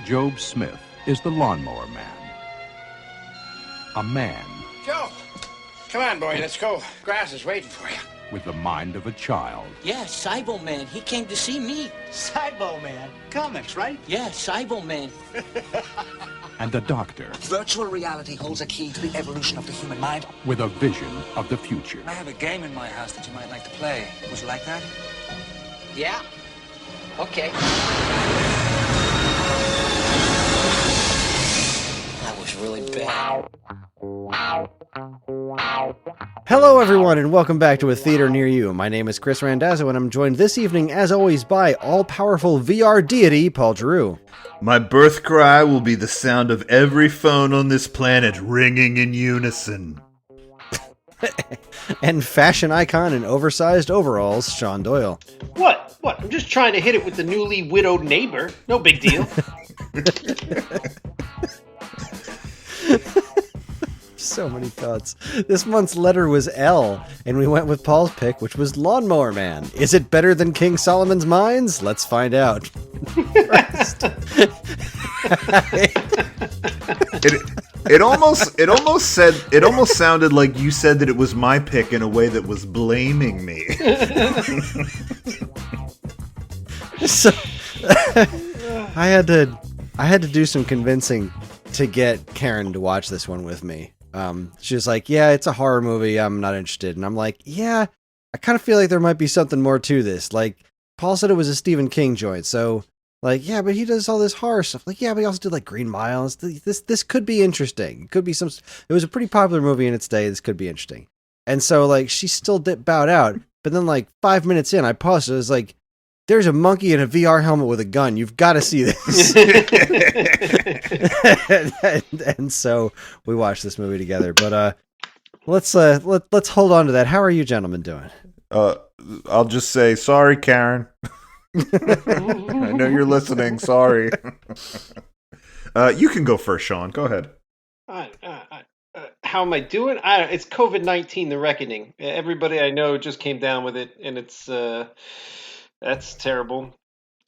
Job Smith is the Lawnmower Man. A man Joe, come on, boy, let's go. Grass is waiting for you. with the mind of a child. Yeah, Cybo Man. He came to see me. Cybo Man. Comics, right? Yeah, Cybo Man. And a doctor Virtual reality holds a key to the evolution of the human mind. with a vision of the future. I have a game in my house that you might like to play. Would you like that? Yeah. Okay. That was really bad. Hello, everyone, and welcome back to A Theater Near You. My name is Chris Randazzo, and I'm joined this evening, as always, by all-powerful VR deity Paul Giroux. My birth cry will be the sound of every phone on this planet ringing in unison. And fashion icon in oversized overalls, Sean Doyle. What? I'm just trying to hit it with the newly widowed neighbor. No big deal. So many thoughts. This month's letter was L, and we went with Paul's pick, which was Lawnmower Man. Is it better than King Solomon's Mines? Let's find out. It almost sounded like you said that it was my pick in a way that was blaming me. So, I had to do some convincing to get Karen to watch this one with me. She was like, yeah, it's a horror movie, I'm not interested. And I'm like, yeah, I kind of feel like there might be something more to this. Like, Paul said it was a Stephen King joint, so, like, yeah, but he does all this horror stuff. Like, yeah, but he also did, like, Green Mile. This could be interesting. It could be it was a pretty popular movie in its day. This could be interesting. And so, like, she still bowed out. But then, like, 5 minutes in, I paused. I was like, there's a monkey in a VR helmet with a gun. You've got to see this. and so we watched this movie together. But let's hold on to that. How are you gentlemen doing? I'll just say sorry, Karen. I know you're listening. Sorry. You can go first, Sean. Go ahead. How am I doing? It's COVID-19, the reckoning. Everybody I know just came down with it, and it's that's terrible.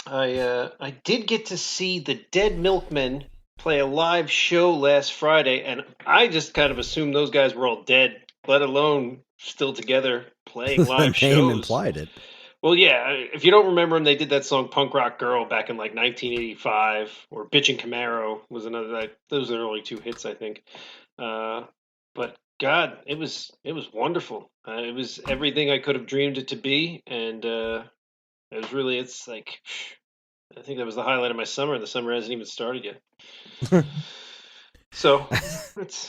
I did get to see the Dead Milkmen play a live show last Friday, and I just kind of assumed those guys were all dead, let alone still together playing live The name shows. implied it. Well, yeah, if you don't remember them, they did that song "Punk Rock Girl" back in like 1985, or "Bitchin' Camaro" was another. Those are the only two hits, I think. But God, it was wonderful. It was everything I could have dreamed it to be, and it was really. It's like I think that was the highlight of my summer, and the summer hasn't even started yet. So, I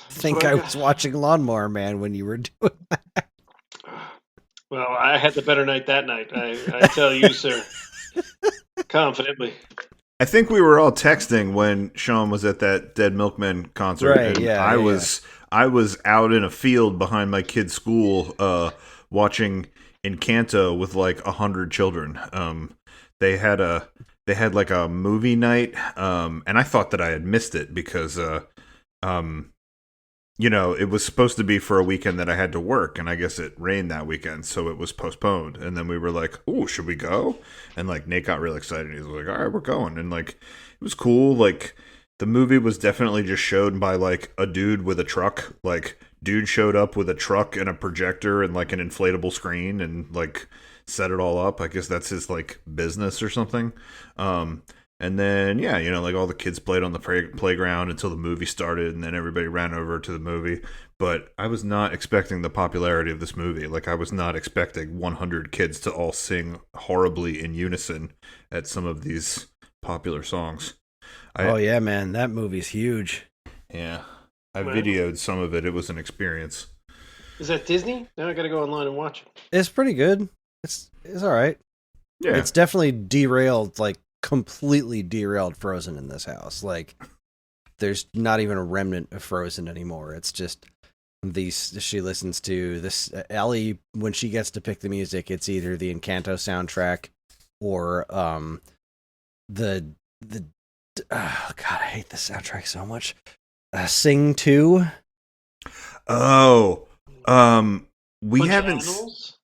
think I was watching Lawnmower Man when you were doing that. Well, I had the better night that night. I tell you, sir, confidently. I think we were all texting when Sean was at that Dead Milkmen concert. Right, and yeah. I was out in a field behind my kid's school watching Encanto with like 100 children. They had like a movie night, and I thought that I had missed it because it was supposed to be for a weekend that I had to work, and I guess it rained that weekend, so it was postponed. And then we were like, "Ooh, should we go?" And like Nate got real excited. He was like, "All right, we're going." And like it was cool. Like the movie was definitely just showed by like a dude with a truck. Like dude showed up with a truck and a projector and like an inflatable screen and like set it all up. I guess that's his like business or something. And then, yeah, like all the kids played on the playground until the movie started, and then everybody ran over to the movie. But I was not expecting the popularity of this movie. Like, I was not expecting 100 kids to all sing horribly in unison at some of these popular songs. Oh, yeah, man. That movie's huge. Yeah. I videoed some of it. It was an experience. Is that Disney? Now I got to go online and watch it. It's pretty good. It's all right. Yeah. It's definitely derailed, like, completely derailed Frozen in this house. Like, there's not even a remnant of Frozen anymore. It's just she listens to this Ellie when she gets to pick the music. It's either the Encanto soundtrack or the oh God, I hate the soundtrack so much. Sing 2. Oh, we Bunch of haven't animals?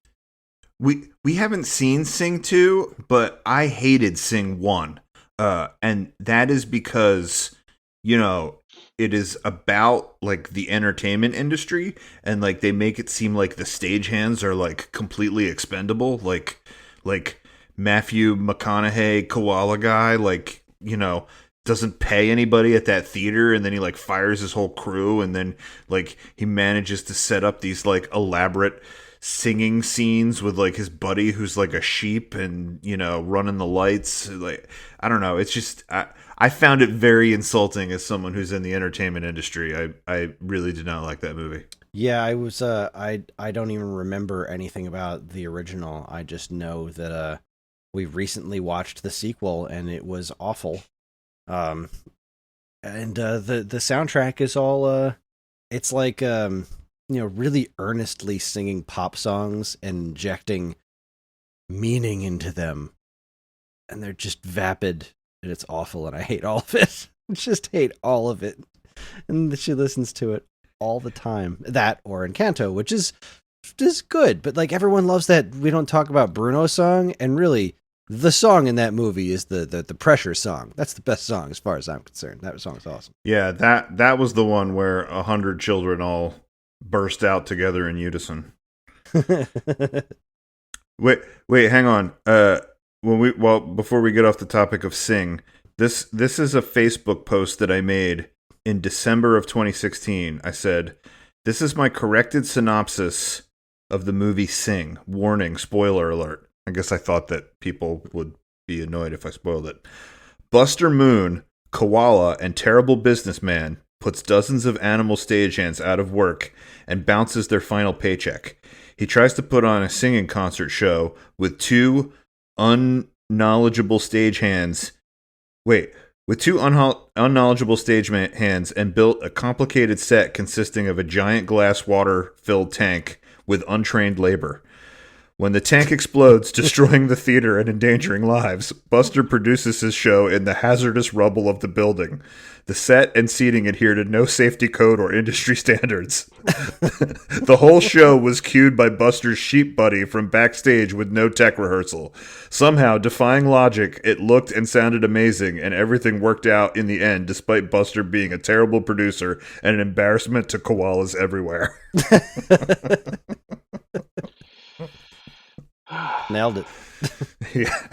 we haven't seen Sing 2, but I hated Sing 1. And that is because, you know, it is about like the entertainment industry, and like they make it seem like the stagehands are like completely expendable, like Matthew McConaughey koala guy, like, you know, doesn't pay anybody at that theater, and then he like fires his whole crew, and then like he manages to set up these like elaborate singing scenes with like his buddy who's like a sheep, and, you know, running the lights. Like, I don't know, it's just I found it very insulting as someone who's in the entertainment industry. I really did not like that movie. Yeah, I was I don't even remember anything about the original. I just know that we recently watched the sequel and it was awful. And the soundtrack is all it's like you know, really earnestly singing pop songs and injecting meaning into them, and they're just vapid, and it's awful, and I hate all of it. I just hate all of it. And she listens to it all the time. That or Encanto, which is good, but like everyone loves that We Don't Talk About Bruno song, and really the song in that movie is the Pressure song. That's the best song as far as I'm concerned. That song's awesome. Yeah, that was the one where 100 children all burst out together in unison. Wait, hang on. Before we get off the topic of Sing, this is a Facebook post that I made in December of 2016. I said, "This is my corrected synopsis of the movie Sing. Warning, spoiler alert." I guess I thought that people would be annoyed if I spoiled it. Buster Moon, koala and terrible businessman, puts dozens of animal stagehands out of work and bounces their final paycheck. He tries to put on a singing concert show with two unknowledgeable stagehands. With two unknowledgeable stagehands, and built a complicated set consisting of a giant glass water-filled tank with untrained labor. When the tank explodes, destroying the theater and endangering lives, Buster produces his show in the hazardous rubble of the building. The set and seating adhere to no safety code or industry standards. The whole show was cued by Buster's sheep buddy from backstage with no tech rehearsal. Somehow, defying logic, it looked and sounded amazing, and everything worked out in the end, despite Buster being a terrible producer and an embarrassment to koalas everywhere. Nailed it. Yeah.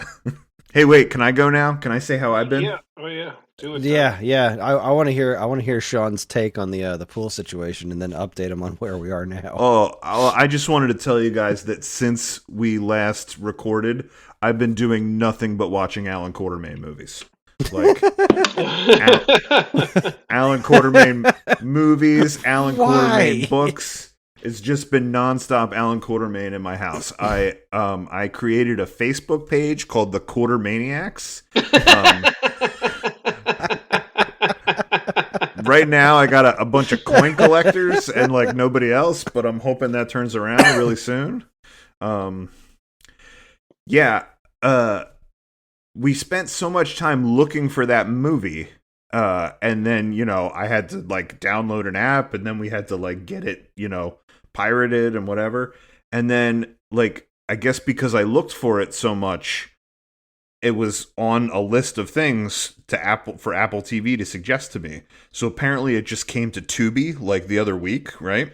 Hey, wait, can I go now? Can I say how I've been? Yeah. Oh yeah. Do it. Yeah. I want to hear Sean's take on the pool situation, and then update him on where we are now. Oh, I just wanted to tell you guys that since we last recorded, I've been doing nothing but watching Alan Quartermain movies. Like Alan Quartermain movies, Alan Quartermain books. It's just been nonstop Alan Quartermain in my house. I created a Facebook page called the Quartermaniacs. Right now, I got a bunch of coin collectors and like nobody else, but I'm hoping that turns around really soon. We spent so much time looking for that movie. And then, you know, I had to like download an app, and then we had to like get it, you know, pirated and whatever. And then, like, I guess because I looked for it so much, it was on a list of things for Apple TV to suggest to me. So apparently it just came to Tubi like the other week, right?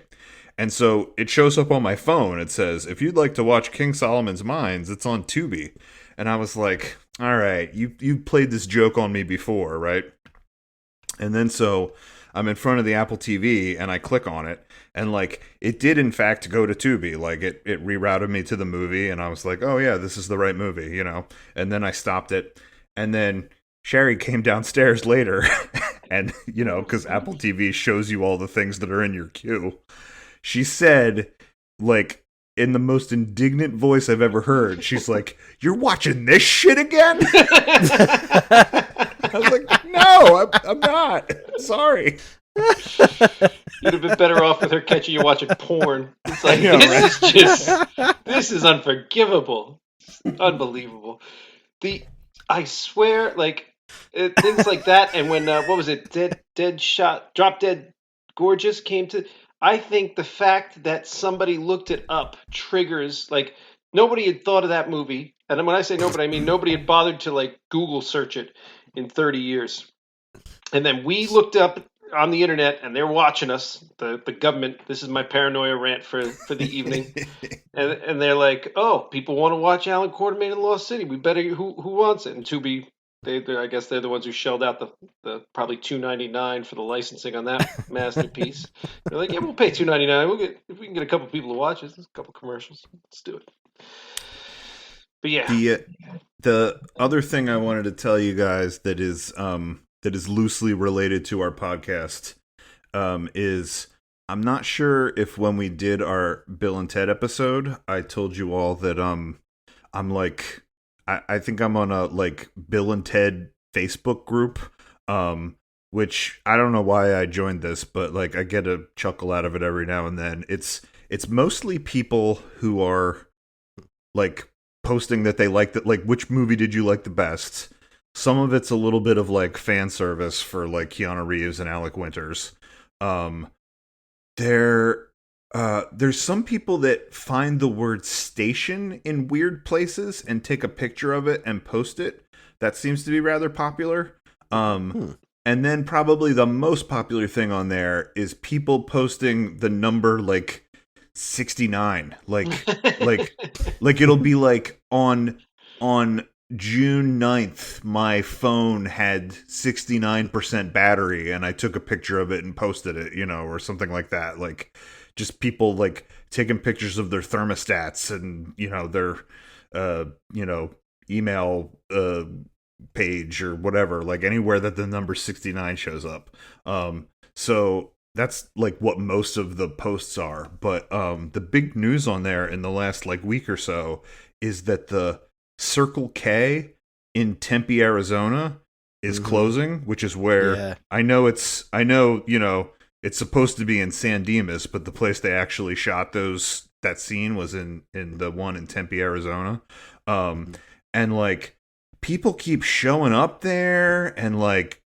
And so it shows up on my phone. It says, if you'd like to watch King Solomon's Mines, it's on Tubi. And I was like, all right, you played this joke on me before, right? And then so I'm in front of the Apple TV and I click on it, and like it did in fact go to Tubi. Like it rerouted me to the movie, and I was like, oh yeah, this is the right movie, you know. And then I stopped it, and then Sherry came downstairs later, and you know, because Apple TV shows you all the things that are in your queue. She said, like, in the most indignant voice I've ever heard, she's like, "You're watching this shit again?" I was like, "No, I'm not. Sorry." You'd have been better off with her catching you watching porn. It's like, this is unforgivable. It's unbelievable. I swear, like, things like that, and when, what was it, Drop Dead Gorgeous came to, I think the fact that somebody looked it up triggers, like, nobody had thought of that movie. And when I say nobody, I mean nobody had bothered to, like, Google search it. in 30 years. And then we looked up on the internet, and they're watching us, the government. This is my paranoia rant for the evening. And they're like, oh, people want to watch Alan Quartermain in Lost City. We better, who wants it? And Tubi, I guess they're the ones who shelled out the probably $2.99 for the licensing on that masterpiece. They're like, yeah, we'll pay $2.99. If we can get a couple people to watch it, a couple commercials, let's do it. But yeah, the other thing I wanted to tell you guys that is loosely related to our podcast is I'm not sure if when we did our Bill and Ted episode, I told you all that I'm like I think I'm on a like Bill and Ted Facebook group, which I don't know why I joined this, but like I get a chuckle out of it every now and then. It's mostly people who are like posting that they like that, like which movie did you like the best. Some of it's a little bit of like fan service for like Keanu Reeves and Alec Winters. There's some people that find the word station in weird places and take a picture of it and post it. That seems to be rather popular. And then probably the most popular thing on there is people posting the number like 69. Like it'll be like on June 9th, my phone had 69% battery and I took a picture of it and posted it, or something like that. Like just people like taking pictures of their thermostats and, their, email, page or whatever, like anywhere that the number 69 shows up. So that's like what most of the posts are. But, the big news on there in the last like week or so is that the Circle K in Tempe, Arizona is closing, which is where I know it's supposed to be in San Dimas, but the place they actually shot that scene was in the one in Tempe, Arizona. And like people keep showing up there and like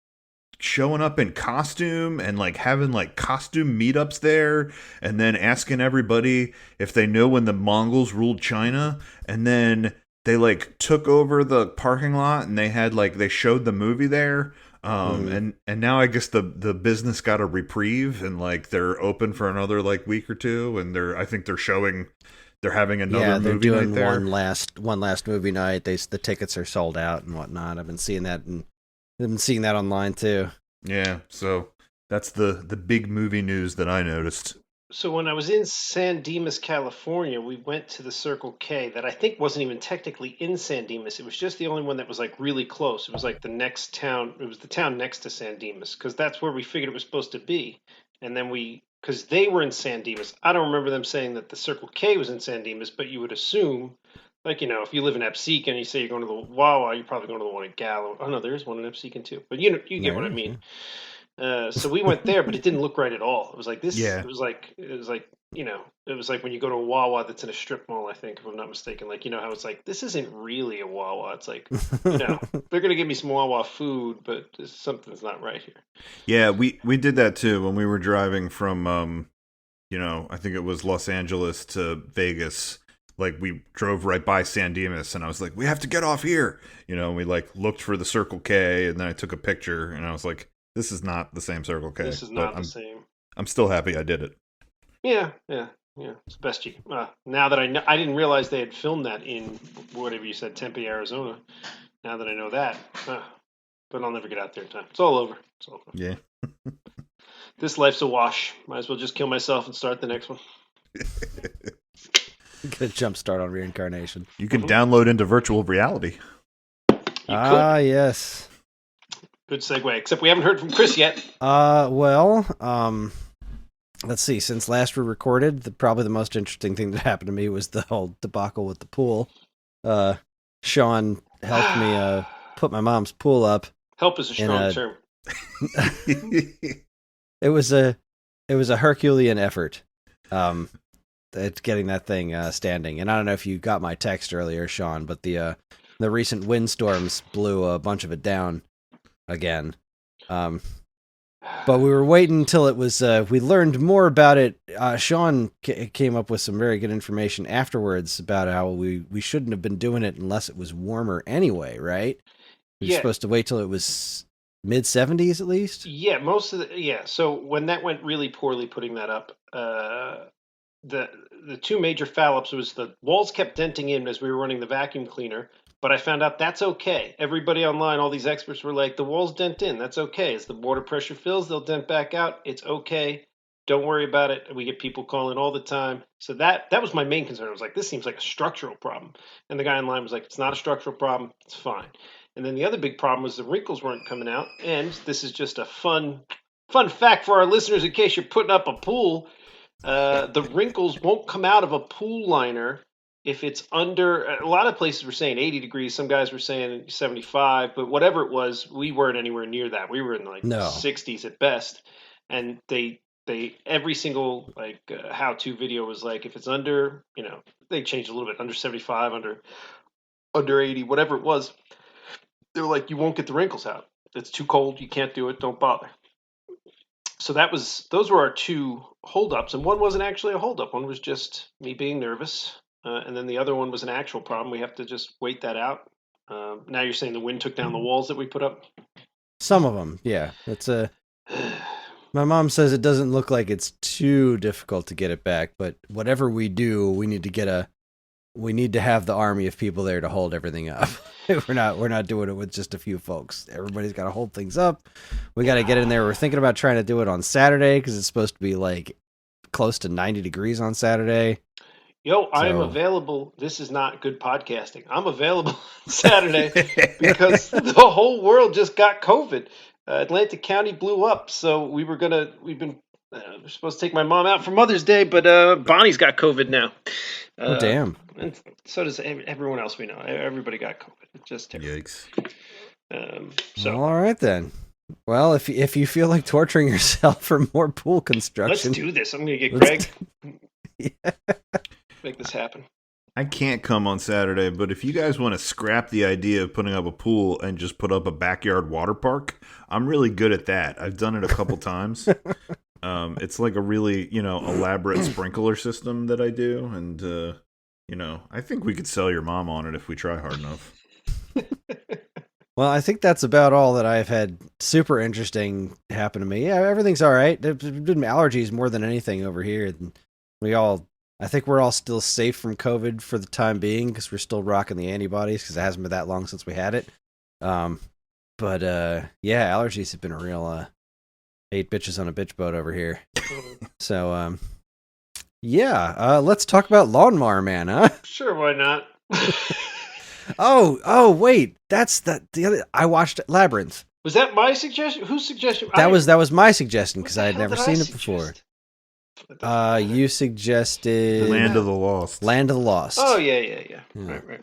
showing up in costume and like having like costume meetups there and then asking everybody if they know when the Mongols ruled China, and then they like took over the parking lot and they showed the movie there. And now I guess the business got a reprieve and like they're open for another like week or two, and they're having another movie doing night there. one last movie night. The tickets are sold out and whatnot. I've been seeing that online too. Yeah, so that's the big movie news that I noticed. So when I was in San Dimas, California, we went to the Circle K that I think wasn't even technically in San Dimas. It was just the only one that was like really close. It was like the next town. It was the town next to San Dimas, because that's where we figured it was supposed to be. And then because they were in San Dimas. I don't remember them saying that the Circle K was in San Dimas, but you would assume, like, if you live in Absecon and you say you're going to the Wawa, you're probably going to the one in Gallo. Oh no, there is one in Absecon too. But you get what I mean. So we went there, but it didn't look right at all. It was like this. Yeah. It was like when you go to a Wawa that's in a strip mall, I think, if I'm not mistaken. Like, how it's like, this isn't really a Wawa. It's like, they're going to give me some Wawa food, but something's not right here. Yeah, we did that too when we were driving from, I think it was Los Angeles to Vegas. Like, we drove right by San Dimas, and I was like, we have to get off here. And we like looked for the Circle K, and then I took a picture, and I was like, this is not the same Circle K. This is not the same. I'm still happy I did it. Yeah. It's the best you. Now that I didn't realize they had filmed that in whatever you said, Tempe, Arizona. Now that I know that, but I'll never get out there in time. It's all over. Yeah. This life's a wash. Might as well just kill myself and start the next one. Get a jump start on reincarnation. You can download into virtual reality. Yes. Good segue, except we haven't heard from Kris yet. Let's see. Since last we recorded, probably the most interesting thing that happened to me was the whole debacle with the pool. Sean helped me put my mom's pool up. Help is a strong term. It was a Herculean effort at getting that thing standing. And I don't know if you got my text earlier, Sean, but the recent windstorms blew a bunch of it down again. But we were waiting until it was, we learned more about it. Sean came up with some very good information afterwards about how we shouldn't have been doing it unless it was warmer anyway, right? You're supposed to wait till it was mid-70s at least? Yeah, most of so when that went really poorly putting that up, the two major foul ups was the walls kept denting in as we were running the vacuum cleaner, but I found out that's okay. Everybody online, all these experts were like, the walls dent in, that's okay. As the water pressure fills, they'll dent back out. It's okay. Don't worry about it. We get people calling all the time. So that was my main concern. I was like, this seems like a structural problem. And the guy online was like, it's not a structural problem. It's fine. And then the other big problem was the wrinkles weren't coming out. And this is just a fun fact for our listeners in case you're putting up a pool. The wrinkles won't come out of a pool liner if it's under. A lot of places were saying 80 degrees. Some guys were saying 75. But whatever it was, we weren't anywhere near that. We were in like 60s at best. And they every single how-to video was like, if it's under, they changed a little bit, under 75, under 80, whatever it was. They were like, you won't get the wrinkles out. It's too cold. You can't do it. Don't bother. So those were our two holdups, and one wasn't actually a holdup. One was just me being nervous, and then the other one was an actual problem. We have to just wait that out. Now you're saying the wind took down the walls that we put up? Some of them, yeah. It's my mom says it doesn't look like it's too difficult to get it back, but whatever we do, we need to have the army of people there to hold everything up. We're not doing it with just a few folks. Everybody's got to hold things up. We got to get in there. We're thinking about trying to do it on Saturday because it's supposed to be like close to 90 degrees on Saturday. I am available. This is not good podcasting. I'm available Saturday because the whole world just got COVID. Atlantic County blew up, so we're supposed to take my mom out for Mother's Day, but Bonnie's got COVID now. Oh, damn. And so does everyone else we know. Everybody got COVID. It's just terrible. Yikes. Well, all right then. Well, if you feel like torturing yourself for more pool construction, let's do this. I'm going to get Greg. Make this happen. I can't come on Saturday, but if you guys want to scrap the idea of putting up a pool and just put up a backyard water park, I'm really good at that. I've done it a couple times. It's like a really, elaborate sprinkler system that I do. And, I think we could sell your mom on it if we try hard enough. Well, I think that's about all that I've had super interesting happen to me. Yeah, everything's all right. There's been allergies more than anything over here. And I think we're all still safe from COVID for the time being because we're still rocking the antibodies because it hasn't been that long since we had it. But allergies have been a real 8 bitches on a bitch boat over here. So, let's talk about Lawnmower Man, huh? Sure, why not? Oh, wait, that's the other. I watched Labyrinth. Was that my suggestion? Whose suggestion? That was my suggestion because I had never seen it before. You suggested Land of the Lost. Land of the Lost. Oh yeah. Right.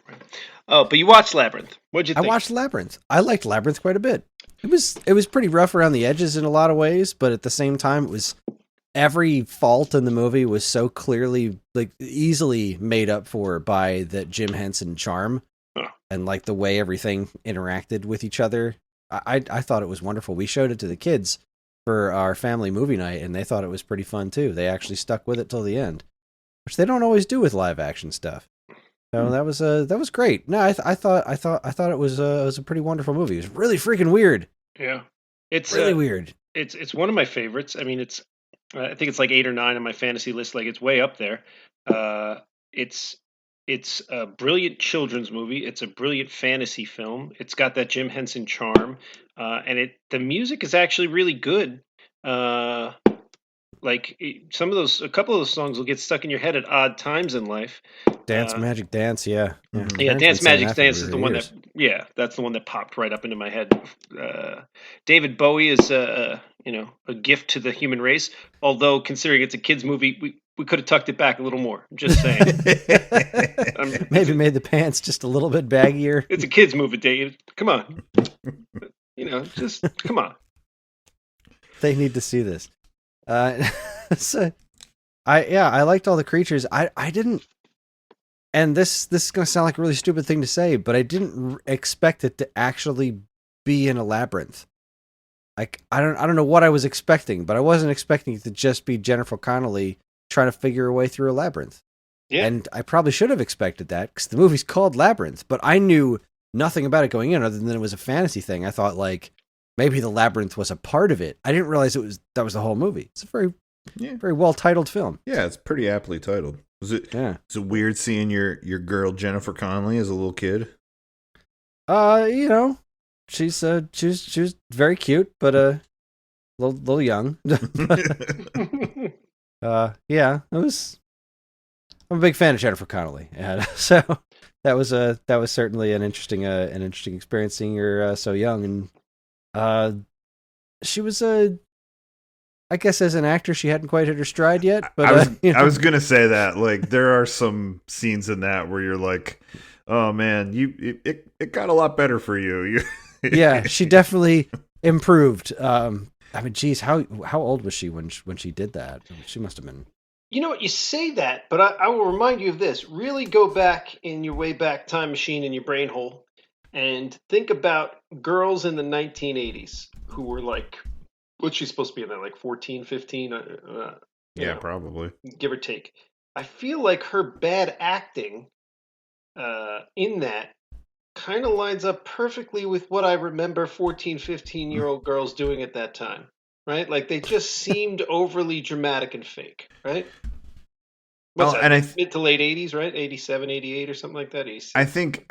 Oh, but you watched Labyrinth. What'd you think? I watched Labyrinth. I liked Labyrinth quite a bit. It was pretty rough around the edges in a lot of ways, but at the same time, it was every fault in the movie was so clearly, like, easily made up for by that Jim Henson charm and like the way everything interacted with each other. I thought it was wonderful. We showed it to the kids for our family movie night, and they thought it was pretty fun too. They actually stuck with it till the end, which they don't always do with live action stuff. So that was great. No, I thought it was a pretty wonderful movie. It was really freaking weird. Yeah, it's really weird. It's one of my favorites. I mean, I think it's like 8 or 9 on my fantasy list. Like, it's way up there. It's a brilliant children's movie. It's a brilliant fantasy film. It's got that Jim Henson charm, and the music is actually really good. A couple of those songs will get stuck in your head at odd times in life. Dance Magic Dance, yeah. Yeah, Dance Magic Dance is the one that's the one that popped right up into my head. David Bowie is a gift to the human race. Although, considering it's a kids movie, we could have tucked it back a little more. I'm just saying. Maybe made the pants just a little bit baggier. It's a kids movie, Dave. Come on. Just come on. They need to see this. So, I liked all the creatures. I didn't, and this is gonna sound like a really stupid thing to say, but I didn't expect it to actually be in a labyrinth. Like, I don't know what I was expecting, but I wasn't expecting it to just be Jennifer Connelly trying to figure her way through a labyrinth. Yeah. And I probably should have expected that because the movie's called Labyrinth, but I knew nothing about it going in other than it was a fantasy thing. I thought like maybe the Labyrinth was a part of it. I didn't realize that was the whole movie. It's a very well titled film. Yeah, it's pretty aptly titled. Was it? Yeah. Is it weird seeing your girl Jennifer Connelly as a little kid? You know, she was very cute, but little young. Yeah, it was. I'm a big fan of Jennifer Connelly, and so that was certainly an interesting experience seeing her so young, and she was I guess as an actor she hadn't quite hit her stride yet. But I was gonna say that like there are some scenes in that where you're like, oh man, it got a lot better for you. Yeah, she definitely improved. I mean, geez, how old was she when she did that? She must have been. You know what? You say that, but I will remind you of this. Really go back in your way back time machine in your brain hole and think about girls in the 1980s who were like, what's she supposed to be in that, like 14, 15? Yeah, probably. Give or take. I feel like her bad acting in that kind of lines up perfectly with what I remember 14, 15-year-old girls doing at that time. Right? Like they just seemed overly dramatic and fake, right? What's that? And mid to late 80s, right? 87, 88 or something like that. 86. I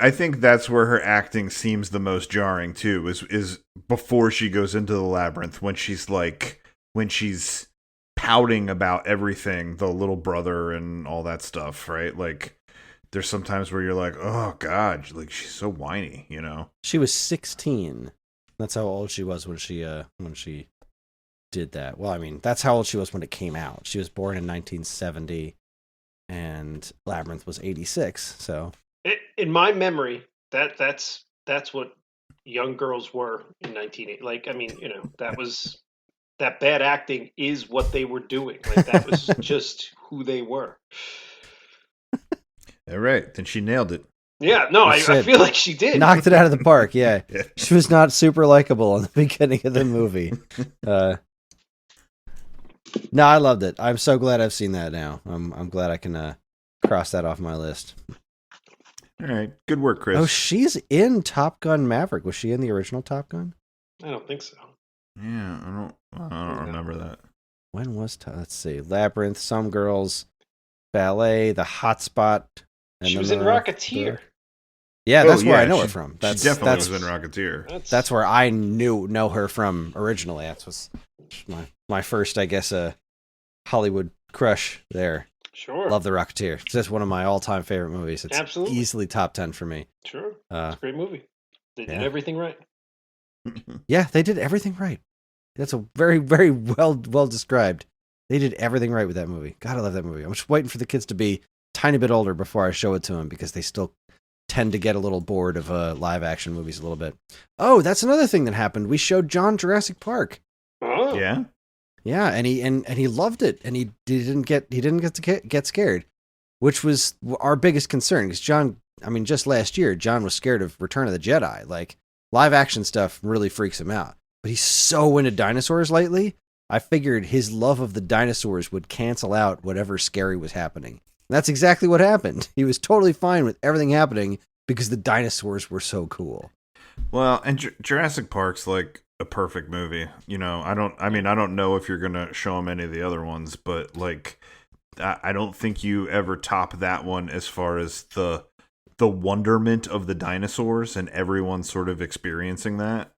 think that's where her acting seems the most jarring too, is before she goes into the labyrinth when she's pouting about everything, the little brother and all that stuff, right? Like there's sometimes where you're like, oh God, like she's so whiny, you know? She was 16. That's how old she was when she did that. Well, I mean, that's how old she was when it came out. She was born in 1970, and Labyrinth was 86. So, in my memory, that's what young girls were in 1980. Like, I mean, you know, that bad acting is what they were doing. Like, that was just who they were. All right, then she nailed it. Yeah, no, I feel like she did. Knocked it out of the park. Yeah, she was not super likable in the beginning of the movie. No, I loved it. I'm so glad I've seen that now. I'm glad I can cross that off my list. All right, good work, Kris. Oh, she's in Top Gun Maverick. Was she in the original Top Gun? I don't think so. Yeah, I don't remember that. When was let's see, Labyrinth, Some Girls, Ballet, The Hotspot. And she was in Rocketeer. Yeah, that's where I know her from. She definitely was in Rocketeer. That's where I know her from originally. That was my first, I guess, Hollywood crush there. Sure. Love The Rocketeer. That's one of my all-time favorite movies. It's absolutely easily top 10 for me. Sure. It's a great movie. They did everything right. Yeah, they did everything right. That's a very, very well described. They did everything right with that movie. God, I love that movie. I'm just waiting for the kids to be a tiny bit older before I show it to them because they still tend to get a little bored of live action movies a little bit. Oh, that's another thing that happened. We showed John Jurassic Park. Oh. Yeah. Yeah, and he loved it, and he didn't get scared, which was our biggest concern. Because John, I mean, just last year, John was scared of Return of the Jedi. Like live action stuff really freaks him out. But he's so into dinosaurs lately. I figured his love of the dinosaurs would cancel out whatever scary was happening. And that's exactly what happened. He was totally fine with everything happening because the dinosaurs were so cool. Well, and Jurassic Park's like a perfect movie. You know, I don't know if you're gonna show him any of the other ones, but like, I don't think you ever top that one as far as the wonderment of the dinosaurs and everyone sort of experiencing that.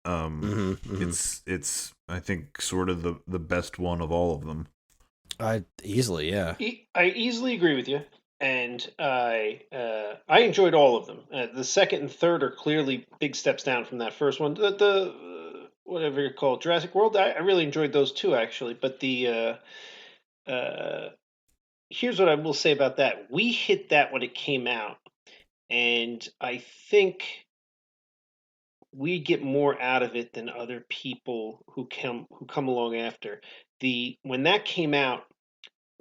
It's I think sort of the best one of all of them. Easily, yeah. I easily agree with you, and I enjoyed all of them. The second and third are clearly big steps down from that first one. The whatever you call it, Jurassic World, I really enjoyed those too, actually. But the here's what I will say about that: we hit that when it came out, and I think we get more out of it than other people who come along after. When that came out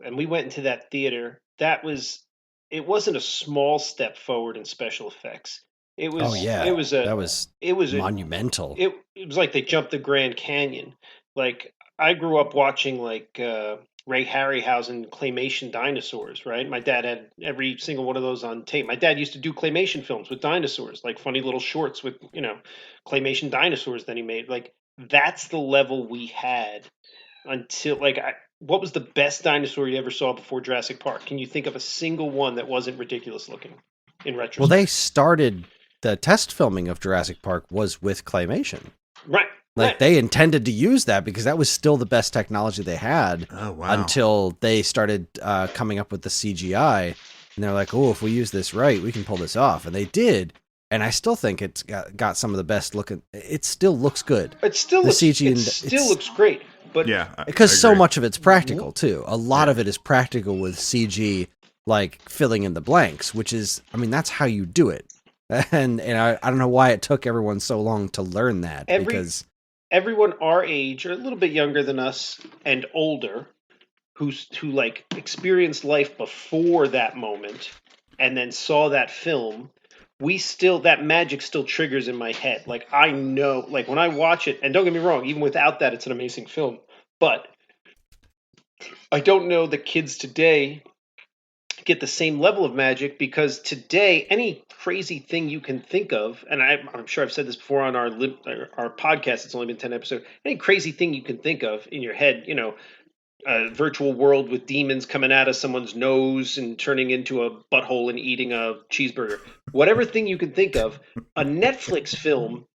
and we went into that theater, it wasn't a small step forward in special effects. It was it was monumental. It was like they jumped the Grand Canyon. Like I grew up watching like Ray Harryhausen claymation dinosaurs, right? My dad had every single one of those on tape. My dad used to do claymation films with dinosaurs, like funny little shorts with, claymation dinosaurs that he made. Like, that's the level we had until, like, what was the best dinosaur you ever saw before Jurassic Park? Can you think of a single one that wasn't ridiculous looking in retrospect? Well, they started the test filming of Jurassic Park was with claymation. Right. Like, they intended to use that because that was still the best technology they had until they started coming up with the CGI. And they're like, oh, if we use this right, we can pull this off. And they did. And I still think it's got some of the best looking. It still looks good. It still looks great. But yeah, because so much of it's practical too. A lot of it is practical with CG, like filling in the blanks, which is, I mean, that's how you do it. And I don't know why it took everyone so long to learn that, because everyone our age or a little bit younger than us and older who like experienced life before that moment and then saw that film, that magic still triggers in my head. Like, I know, like, when I watch it, and don't get me wrong, even without that, it's an amazing film, but I don't know the kids today get the same level of magic, because today any crazy thing you can think of, and I'm sure I've said this before on our podcast, it's only been 10 episodes, any crazy thing you can think of in your head, a virtual world with demons coming out of someone's nose and turning into a butthole and eating a cheeseburger, whatever thing you can think of, a Netflix film,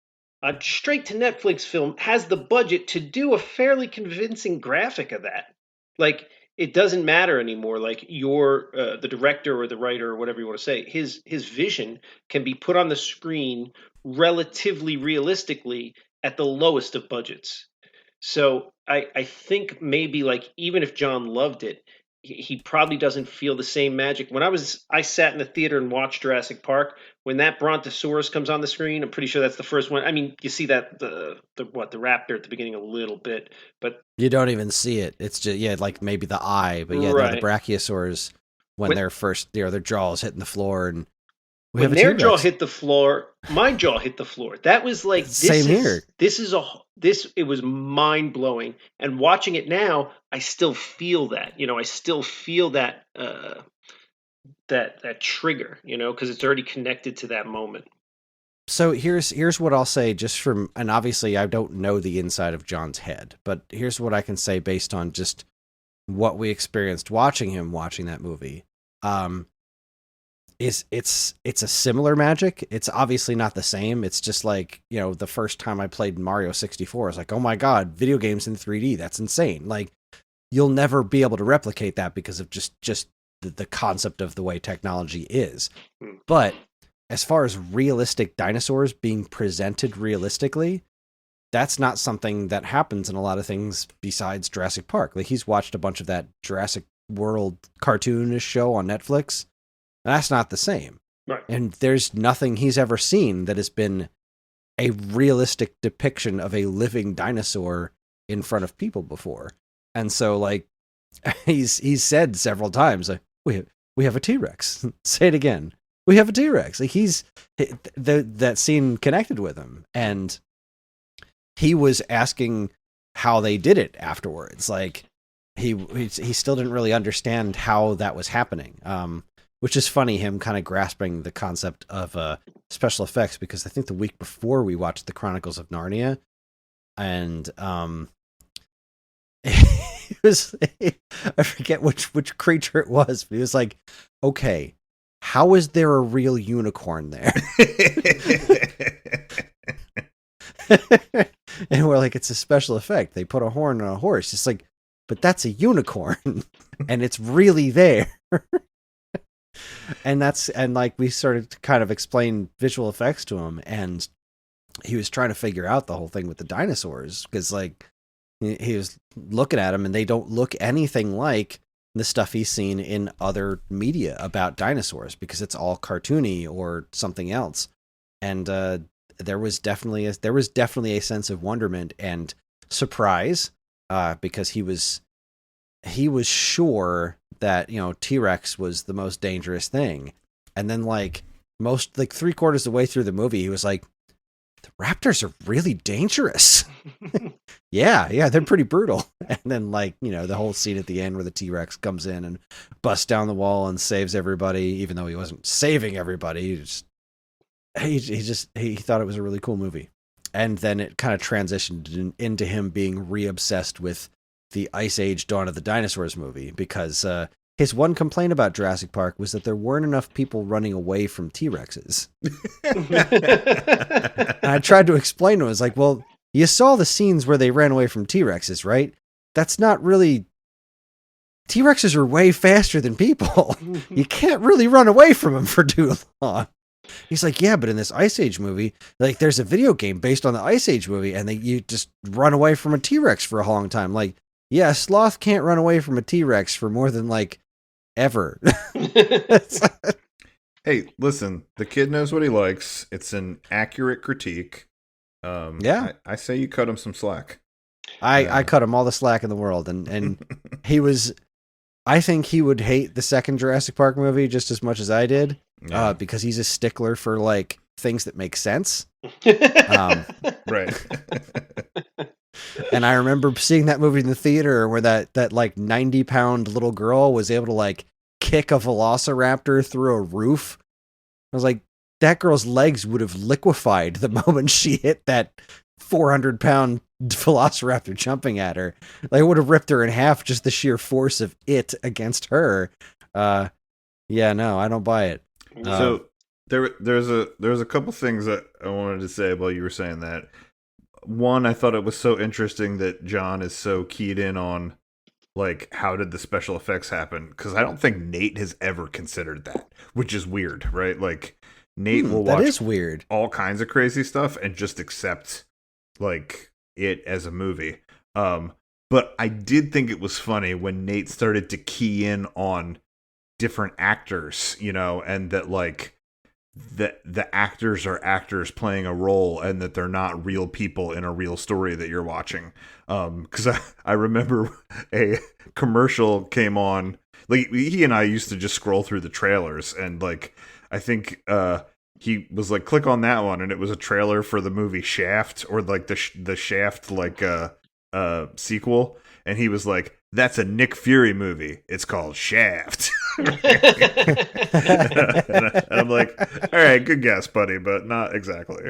a straight to Netflix film, has the budget to do a fairly convincing graphic of that. Like, it doesn't matter anymore. Like, you're the director or the writer or whatever you want to say, his vision can be put on the screen relatively realistically at the lowest of budgets. So I think maybe, like, even if John loved it, he probably doesn't feel the same magic. When I sat in the theater and watched Jurassic Park, when that Brontosaurus comes on the screen, I'm pretty sure that's the first one. I mean, you see that the raptor at the beginning a little bit, but you don't even see it. It's just, like maybe the eye, but no, the brachiosaurs, when they're first, their jaws hitting the floor, and when their jaw hit the floor, my jaw hit the floor. That was like, same here. It was mind blowing. And watching it now, I still feel that. I still feel that that trigger. Because it's already connected to that moment. So here's what I'll say, just from, and obviously I don't know the inside of John's head, but here's what I can say based on just what we experienced watching that movie. It's a similar magic. It's obviously not the same. It's just like, the first time I played Mario 64, I was like, oh my God, video games in 3D. That's insane. Like, you'll never be able to replicate that because of just the concept of the way technology is. But as far as realistic dinosaurs being presented realistically, that's not something that happens in a lot of things besides Jurassic Park. Like, he's watched a bunch of that Jurassic World cartoonish show on Netflix. That's not the same. Right. And there's nothing he's ever seen that has been a realistic depiction of a living dinosaur in front of people before. And so, like, he's said several times, like, we have a T-Rex. Say it again. We have a T-Rex. Like, that scene connected with him. And he was asking how they did it afterwards. Like, he still didn't really understand how that was happening. Which is funny, him kind of grasping the concept of special effects, because I think the week before we watched the Chronicles of Narnia, and he was, I forget which creature it was, but he was like, okay, how is there a real unicorn there? And we're like, it's a special effect. They put a horn on a horse. It's like, but that's a unicorn, and it's really there. And like, we started to kind of explain visual effects to him, and he was trying to figure out the whole thing with the dinosaurs, because, like, he was looking at them and they don't look anything like the stuff he's seen in other media about dinosaurs, because it's all cartoony or something else. And there was definitely a sense of wonderment and surprise, because he was sure that, T-Rex was the most dangerous thing. And then, like, 3/4 of the way through the movie, he was like, the raptors are really dangerous. Yeah, they're pretty brutal. And then, like, the whole scene at the end where the T-Rex comes in and busts down the wall and saves everybody, even though he wasn't saving everybody. He thought it was a really cool movie. And then it kind of transitioned into him being re-obsessed with the Ice Age Dawn of the Dinosaurs movie, because his one complaint about Jurassic Park was that there weren't enough people running away from T-Rexes. And I tried to explain to him, I was like, well, you saw the scenes where they ran away from T-Rexes, right? That's not really... T-Rexes are way faster than people. You can't really run away from them for too long. He's like, yeah, but in this Ice Age movie, like, there's a video game based on the Ice Age movie, and you just run away from a T-Rex for a long time. Like, yeah, a sloth can't run away from a T-Rex for more than, like, ever. Hey, listen, the kid knows what he likes. It's an accurate critique. Yeah. I say you cut him some slack. I cut him all the slack in the world, and he was... I think he would hate the second Jurassic Park movie just as much as I did, because he's a stickler for, like, things that make sense. Right. And I remember seeing that movie in the theater where that like 90-pound little girl was able to, like, kick a velociraptor through a roof. I was like, that girl's legs would have liquefied the moment she hit that 400-pound velociraptor jumping at her. Like, it would have ripped her in half, just the sheer force of it against her. Yeah, no, I don't buy it. So there's a couple things that I wanted to say while you were saying that. One, I thought it was so interesting that John is so keyed in on, like, how did the special effects happen? Because I don't think Nate has ever considered that, which is weird, right? Like, Nate will watch that is weird. All kinds of crazy stuff and just accept, like, it as a movie. But I did think it was funny when Nate started to key in on different actors, and that, like, the actors are actors playing a role and that they're not real people in a real story that you're watching. Because I remember a commercial came on, like, he and I used to just scroll through the trailers, and, like, I think he was like, click on that one, and it was a trailer for the movie Shaft, or like the Shaft, like, sequel, and he was like, that's a Nick Fury movie, it's called Shaft. And I'm like, all right, good guess, buddy, but not exactly.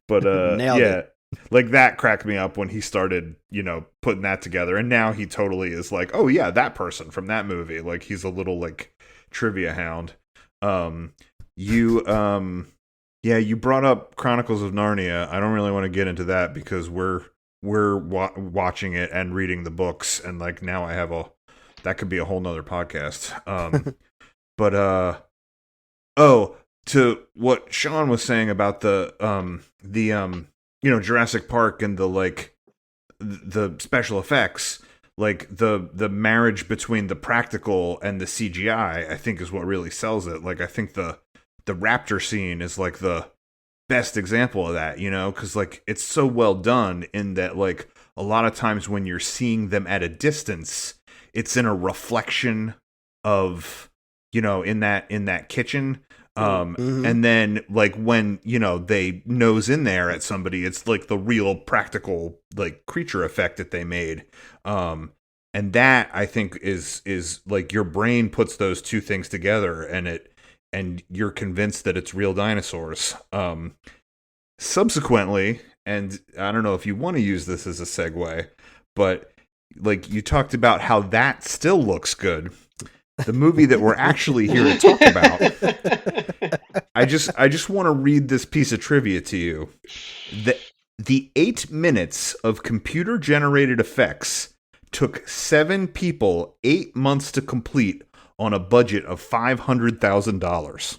Nailed it. Like, that cracked me up when he started, putting that together, and now he totally is like, oh yeah, that person from that movie. Like, he's a little, like, trivia hound. You brought up Chronicles of Narnia. I don't really want to get into that because we're watching it and reading the books, and, like, now I have that could be a whole nother podcast. But to what Sean was saying about the Jurassic Park and the, like, the special effects, like, the marriage between the practical and the CGI, I think, is what really sells it. Like, I think the raptor scene is, like, the best example of that, because, like, it's so well done in that, like, a lot of times when you're seeing them at a distance, it's in a reflection of, in that kitchen. And then, like, when, they nose in there at somebody, it's like the real practical, like, creature effect that they made. And that, I think, is like, your brain puts those two things together, and you're convinced that it's real dinosaurs. Subsequently, and I don't know if you want to use this as a segue, but, like, you talked about how that still looks good. The movie that we're actually here to talk about, I just want to read this piece of trivia to you. The 8 minutes of computer-generated effects took 7 people 8 months to complete on a budget of $500,000.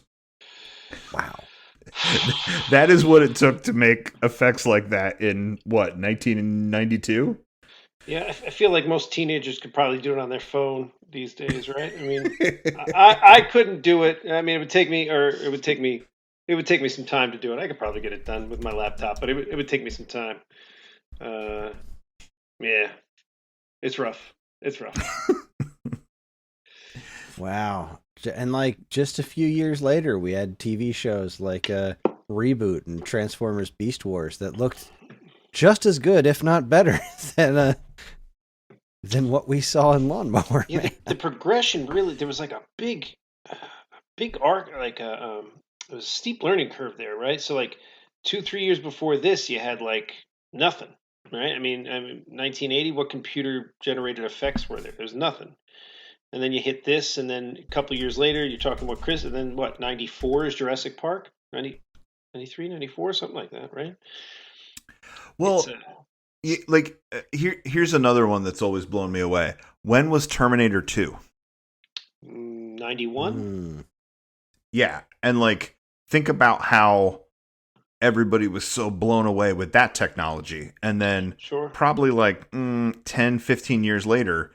Wow. That is what it took to make effects like that in, what, 1992? Yeah, I feel like most teenagers could probably do it on their phone these days, right? I mean, I couldn't do it. I mean, it would take me some time to do it. I could probably get it done with my laptop, but it would take me some time. Yeah, it's rough. It's rough. Wow. And, like, just a few years later, we had TV shows like Reboot and Transformers Beast Wars that looked just as good, if not better, than what we saw in Lawnmower Yeah, Man. the progression really, there was like a big arc, like it was a steep learning curve there, right? So like 2-3 years before this, you had like nothing, right? I mean 1980, what computer generated effects were there? There's nothing. And then you hit this, and then a couple years later, you're talking about Kris, and then what, 94 is Jurassic Park? 93, 94, something like that, right? Well, here's another one that's always blown me away. When was Terminator 2? 91? Yeah, and like, think about how everybody was so blown away with that technology. And then probably like 10, 15 years later,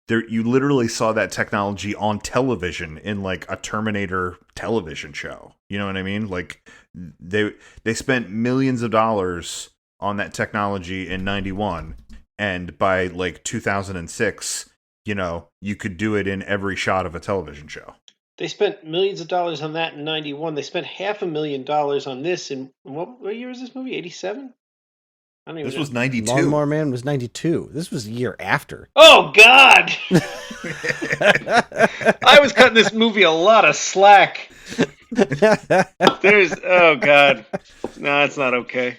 you literally saw that technology on television in like a Terminator television show. You know what I mean? Like they spent millions of dollars on that technology in 91, and by like 2006, you could do it in every shot of a television show. They spent millions of dollars on that in 91. They spent $500,000 on this in what year was this movie? 87? I don't even know. This was 92. Lawnmower Man was 92. This was a year after. Oh, God! I was cutting this movie a lot of slack. Oh, God. No, it's not okay.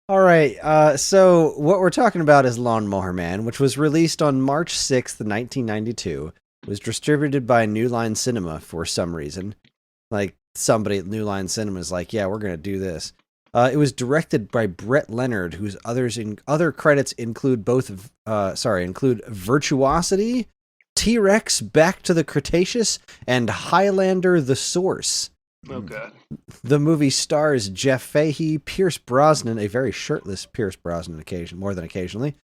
All right, so what we're talking about is Lawnmower Man, which was released on March 6th, 1992. It was distributed by New Line Cinema for some reason. Like, somebody at New Line Cinema is like, yeah, we're going to do this. It was directed by Brett Leonard, whose other credits include include Virtuosity, T-Rex, Back to the Cretaceous, and Highlander: The Source. Oh, God. The movie stars Jeff Fahey, Pierce Brosnan, a very shirtless Pierce Brosnan more than occasionally,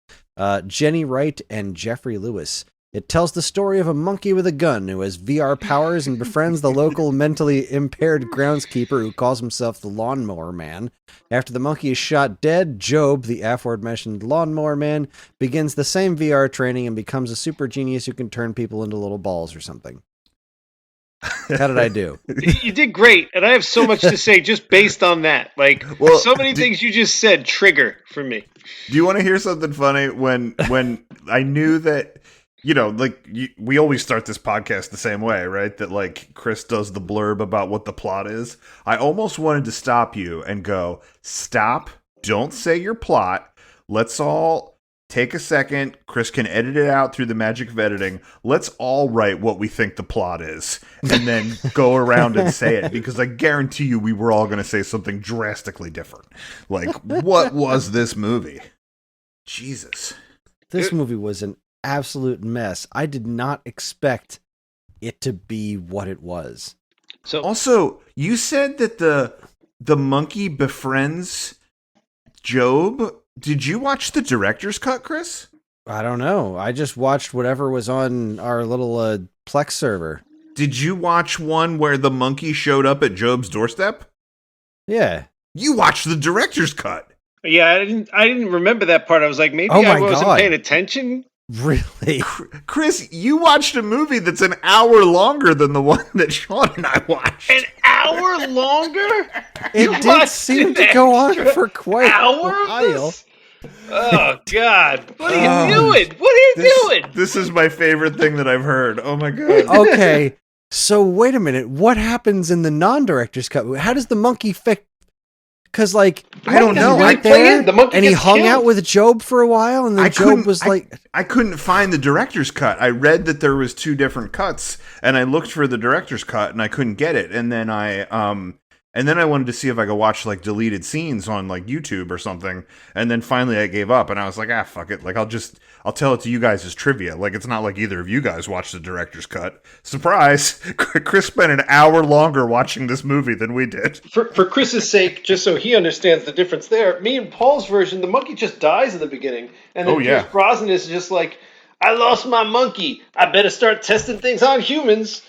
Jenny Wright, and Jeffrey Lewis. It tells the story of a monkey with a gun who has VR powers and befriends the local mentally impaired groundskeeper who calls himself the Lawnmower Man. After the monkey is shot dead, Job, the aforementioned Lawnmower Man, begins the same VR training and becomes a super genius who can turn people into little balls or something. How did I do? You did great, and I have so much to say just based on that. Like, so many things you just said trigger for me. Do you want to hear something funny? When I knew that, we always start this podcast the same way, right? That like Kris does the blurb about what the plot is. I almost wanted to stop you and go, stop, don't say your plot. Let's all take a second. Kris can edit it out through the magic of editing. Let's all write what we think the plot is and then go around and say it, because I guarantee you we were all going to say something drastically different. Like, what was this movie? Jesus. This movie was an absolute mess. I did not expect it to be what it was. So also, you said that the monkey befriends Job. Did you watch the director's cut, Kris? I don't know. I just watched whatever was on our little Plex server. Did you watch one where the monkey showed up at Job's doorstep? Yeah. You watched the director's cut. Yeah, I didn't remember that part. I was like, maybe I wasn't paying attention. Really? Chris, you watched a movie that's an hour longer than the one that Sean and I watched. An hour longer? It did seem to go on for quite a while. Oh, God. What are you doing? What are you doing? This is my favorite thing that I've heard. Oh, my God. Okay, so wait a minute. What happens in the non-director's cut? How does the monkey fix? Because, like, I don't know. Right there, and he hung out with Job for a while, and then Job was like... I couldn't find the director's cut. I read that there was 2 different cuts, and I looked for the director's cut, and I couldn't get it. And then I wanted to see if I could watch, like, deleted scenes on, like, YouTube or something. And then finally I gave up, and I was like, fuck it. Like, I'll tell it to you guys as trivia. Like, it's not like either of you guys watched the director's cut. Surprise! Kris spent an hour longer watching this movie than we did. For Chris's sake, just so he understands the difference there, me and Paul's version, the monkey just dies in the beginning. And then Pierce Brosnan is just like, I lost my monkey. I better start testing things on humans.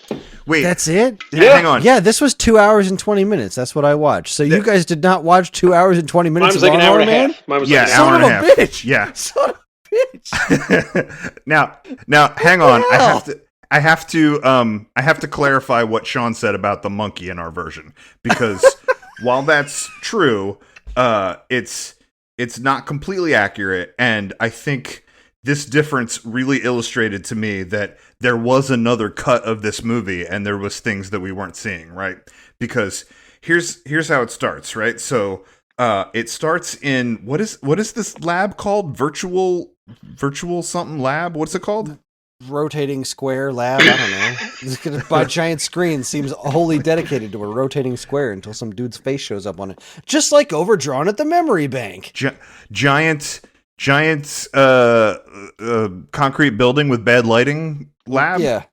Wait, that's it? Yeah. Hang on. Yeah, this was 2 hours and 20 minutes. That's what I watced. So you guys did not watch 2 hours and 20 minutes of Lawnmower Man? Mine was like an hour and a half. Bitch. Yeah. Son of a bitch. now, hang on. I have to clarify what Sean said about the monkey in our version, because while that's true, it's not completely accurate, and I think this difference really illustrated to me that there was another cut of this movie and there was things that we weren't seeing, right? Because here's how it starts, right? So it starts in what is this lab called? Virtual something lab? What's it called? Rotating square lab. I don't know. This by giant screen seems wholly dedicated to a rotating square until some dude's face shows up on it, just like overdrawn at the memory bank. Giant concrete building with bad lighting lab. Yeah.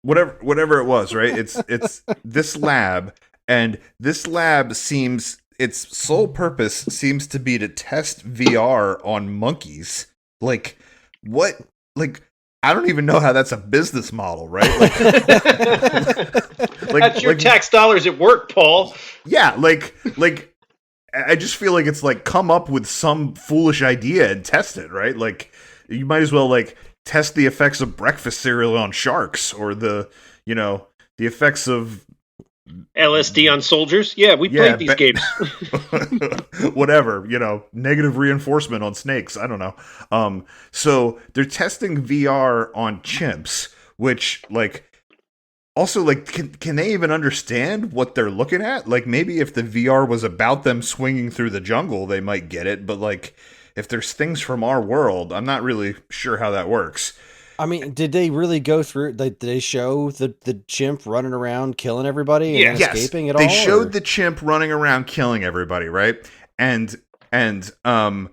Whatever it was, right? It's this lab, and this lab seems its sole purpose seems to be to test VR on monkeys. Like what? Like I don't even know how that's a business model, right? Like that's your tax dollars at work, Paul. Yeah, like I just feel like it's like come up with some foolish idea and test it, right? Like you might as well like test the effects of breakfast cereal on sharks or the effects of LSD on soldiers. Yeah, we played these games. Whatever, negative reinforcement on snakes. I don't know. So they're testing VR on chimps, which like also, like, can they even understand what they're looking at? Like, maybe if the VR was about them swinging through the jungle, they might get it. But, like, if there's things from our world, I'm not really sure how that works. I mean, did they really go through? Did they show the chimp running around killing everybody and escaping at all? They showed the chimp running around killing everybody, right? And to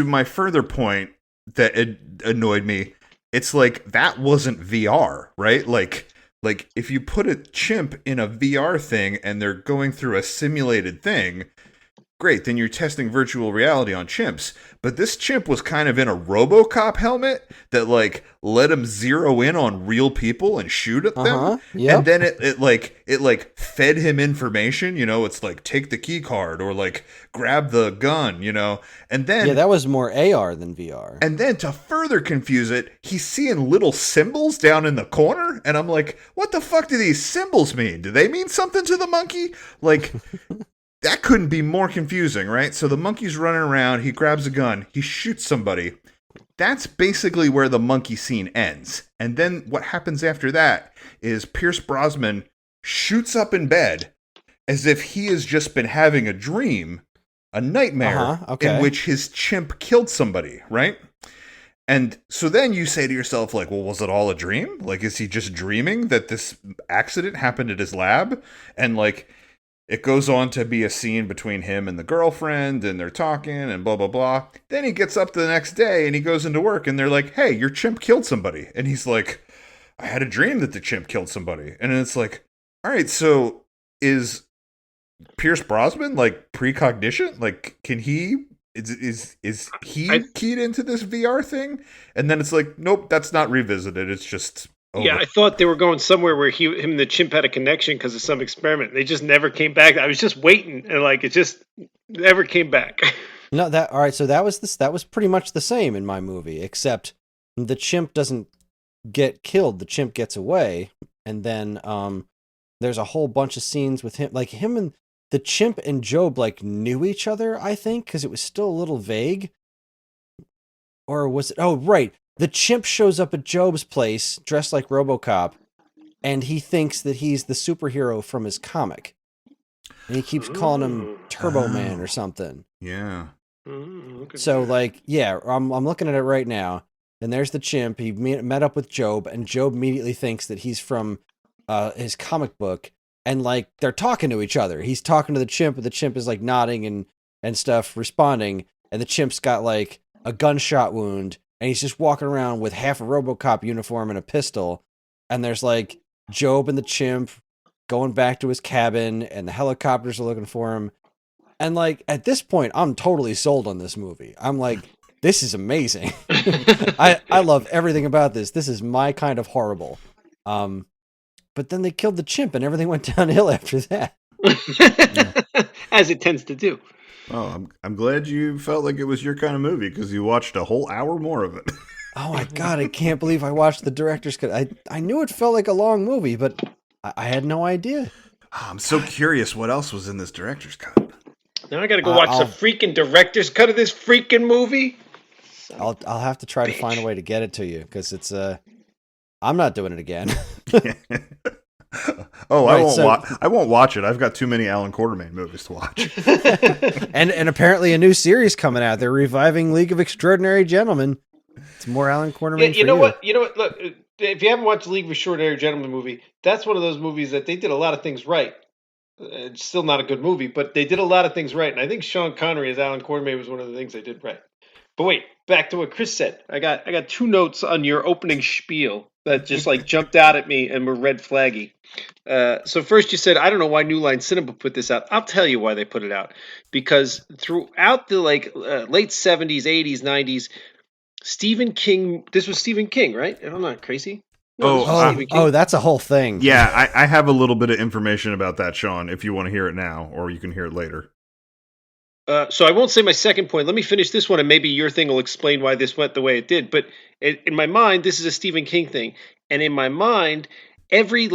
my further point that it annoyed me, it's like that wasn't VR, right? Like if you put a chimp in a VR thing and they're going through a simulated thing, great, then you're testing virtual reality on chimps. But this chimp was kind of in a RoboCop helmet that like let him zero in on real people and shoot at them. Yep. And then it fed him information, it's like take the key card or like grab the gun, and then that was more AR than VR. And then to further confuse it, he's seeing little symbols down in the corner, and I'm like, what the fuck do these symbols mean? Do they mean something to the monkey? Like that couldn't be more confusing, right? So the monkey's running around, he grabs a gun, he shoots somebody. That's basically where the monkey scene ends. And then what happens after that is Pierce Brosnan shoots up in bed as if he has just been having a dream, a nightmare, in which his chimp killed somebody, right? And so then you say to yourself, like, well, was it all a dream? Like, is he just dreaming that this accident happened at his lab? And like, it goes on to be a scene between him and the girlfriend, and they're talking, and blah, blah, blah. Then he gets up the next day, and he goes into work, and they're like, hey, your chimp killed somebody. And he's like, I had a dream that the chimp killed somebody. And it's like, all right, so is Pierce Brosnan, like, precognition? Like, can he... Is he keyed into this VR thing? And then it's like, nope, that's not revisited. It's just... over. Yeah, I thought they were going somewhere where him and the chimp had a connection because of some experiment. They just never came back. I was just waiting, and like it just never came back. No, all right. So that was pretty much the same in my movie, except the chimp doesn't get killed. The chimp gets away, and then there's a whole bunch of scenes with him, like him and the chimp and Job like knew each other. I think because it was still a little vague, or was it? Oh, right. The chimp shows up at Job's place dressed like RoboCop, and he thinks that he's the superhero from his comic. And he keeps calling him Turbo Man or something. Yeah. So, like, yeah, I'm looking at it right now, and there's the chimp. He met up with Job, and Job immediately thinks that he's from his comic book, and, like, they're talking to each other. He's talking to the chimp, and the chimp is, like, nodding and stuff, responding, and the chimp's got, like, a gunshot wound, and he's just walking around with half a RoboCop uniform and a pistol. And there's like Job and the chimp going back to his cabin, and the helicopters are looking for him. And like at this point, I'm totally sold on this movie. I'm like, this is amazing. I love everything about this. This is my kind of horrible. But then they killed the chimp, and everything went downhill after that. As it tends to do. Oh, I'm glad you felt like it was your kind of movie because you watched a whole hour more of it. Oh my God, I can't believe I watched the director's cut. I knew it felt like a long movie, but I had no idea. Oh, I'm so curious what else was in this director's cut. Now I got to go watch the freaking director's cut of this freaking movie. I'll have to try to find a way to get it to you because it's I'm not doing it again. Oh, I won't watch it. I've got too many Alan Quartermain movies to watch. and apparently a new series coming out. They're reviving League of Extraordinary Gentlemen. It's more Alan Quartermain. Yeah, you know what? Look, if you haven't watched the League of Extraordinary Gentlemen movie, that's one of those movies that they did a lot of things right. It's still not a good movie, but they did a lot of things right. And I think Sean Connery as Alan Quartermain was one of the things they did right. But wait, back to what Chris said. I got two notes on your opening spiel that just like jumped out at me and were red flaggy. So first you said, I don't know why New Line Cinema put this out. I'll tell you why they put it out. Because throughout the late 70s, 80s, 90s, Stephen King, this was Stephen King, right? I'm not crazy. No, that's a whole thing. Yeah, I have a little bit of information about that, Sean, if you want to hear it now, or you can hear it later. So I won't say my second point. Let me finish this one, and maybe your thing will explain why this went the way it did. But in my mind, this is a Stephen King thing. And in my mind, every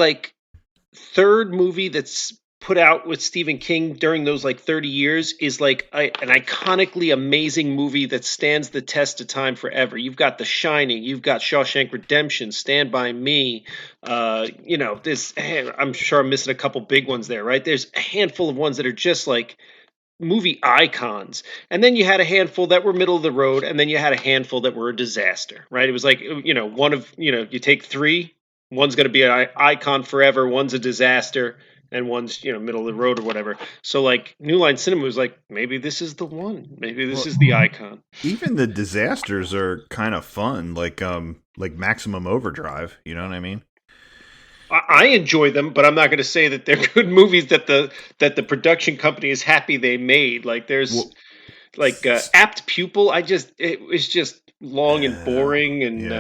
third movie that's put out with Stephen King during those 30 years is an iconically amazing movie that stands the test of time forever. You've got The Shining, you've got Shawshank Redemption, Stand By Me. I'm sure I'm missing a couple big ones there, right? There's a handful of ones that are just movie icons. And then you had a handful that were middle of the road, and then you had a handful that were a disaster, right? It was you take three, one's going to be an icon forever, one's a disaster, and one's, middle of the road or whatever. So New Line Cinema was maybe this is the one. Maybe this is the icon. Even the disasters are kind of fun, like Maximum Overdrive, you know what I mean? I enjoy them, but I'm not going to say that they're good movies that the production company is happy they made. Apt Pupil. It was just long and boring, and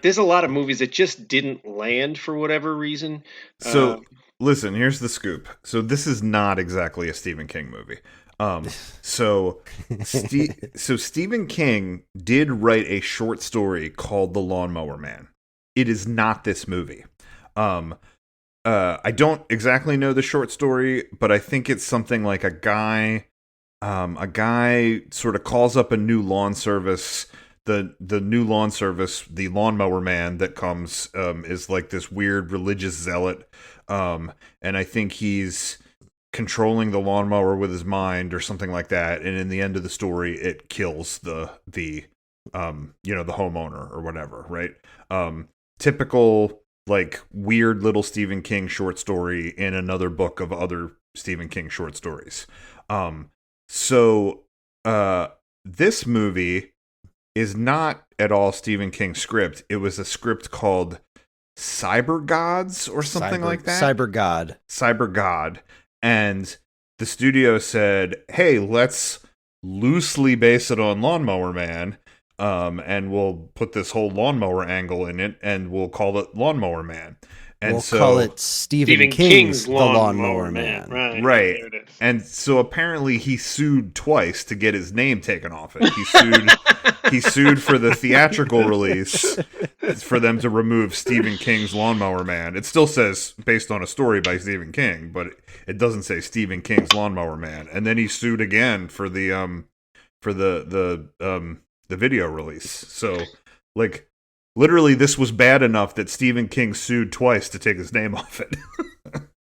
there's a lot of movies that just didn't land for whatever reason. So listen, here's the scoop. So this is not exactly a Stephen King movie. So Stephen King did write a short story called The Lawnmower Man. It is not this movie. I don't exactly know the short story, but I think it's something like a guy sort of calls up a new lawn service. The new lawn service, the Lawnmower Man that comes, is this weird religious zealot. And I think he's controlling the lawnmower with his mind or something like that. And in the end of the story, it kills the homeowner or whatever, right? Typical weird little Stephen King short story in another book of other Stephen King short stories. This movie is not at all Stephen King's script. It was a script called Cyber Gods or something like that. Cyber God. And the studio said, hey, let's loosely base it on Lawnmower Man. And we'll put this whole lawnmower angle in it, and we'll call it Lawnmower Man. And we'll call it Stephen King's The Lawnmower Man. Right. And so apparently he sued twice to get his name taken off it. He sued for the theatrical release for them to remove Stephen King's Lawnmower Man. It still says based on a story by Stephen King, but it doesn't say Stephen King's Lawnmower Man. And then he sued again for the video release. So literally this was bad enough that Stephen King sued twice to take his name off it.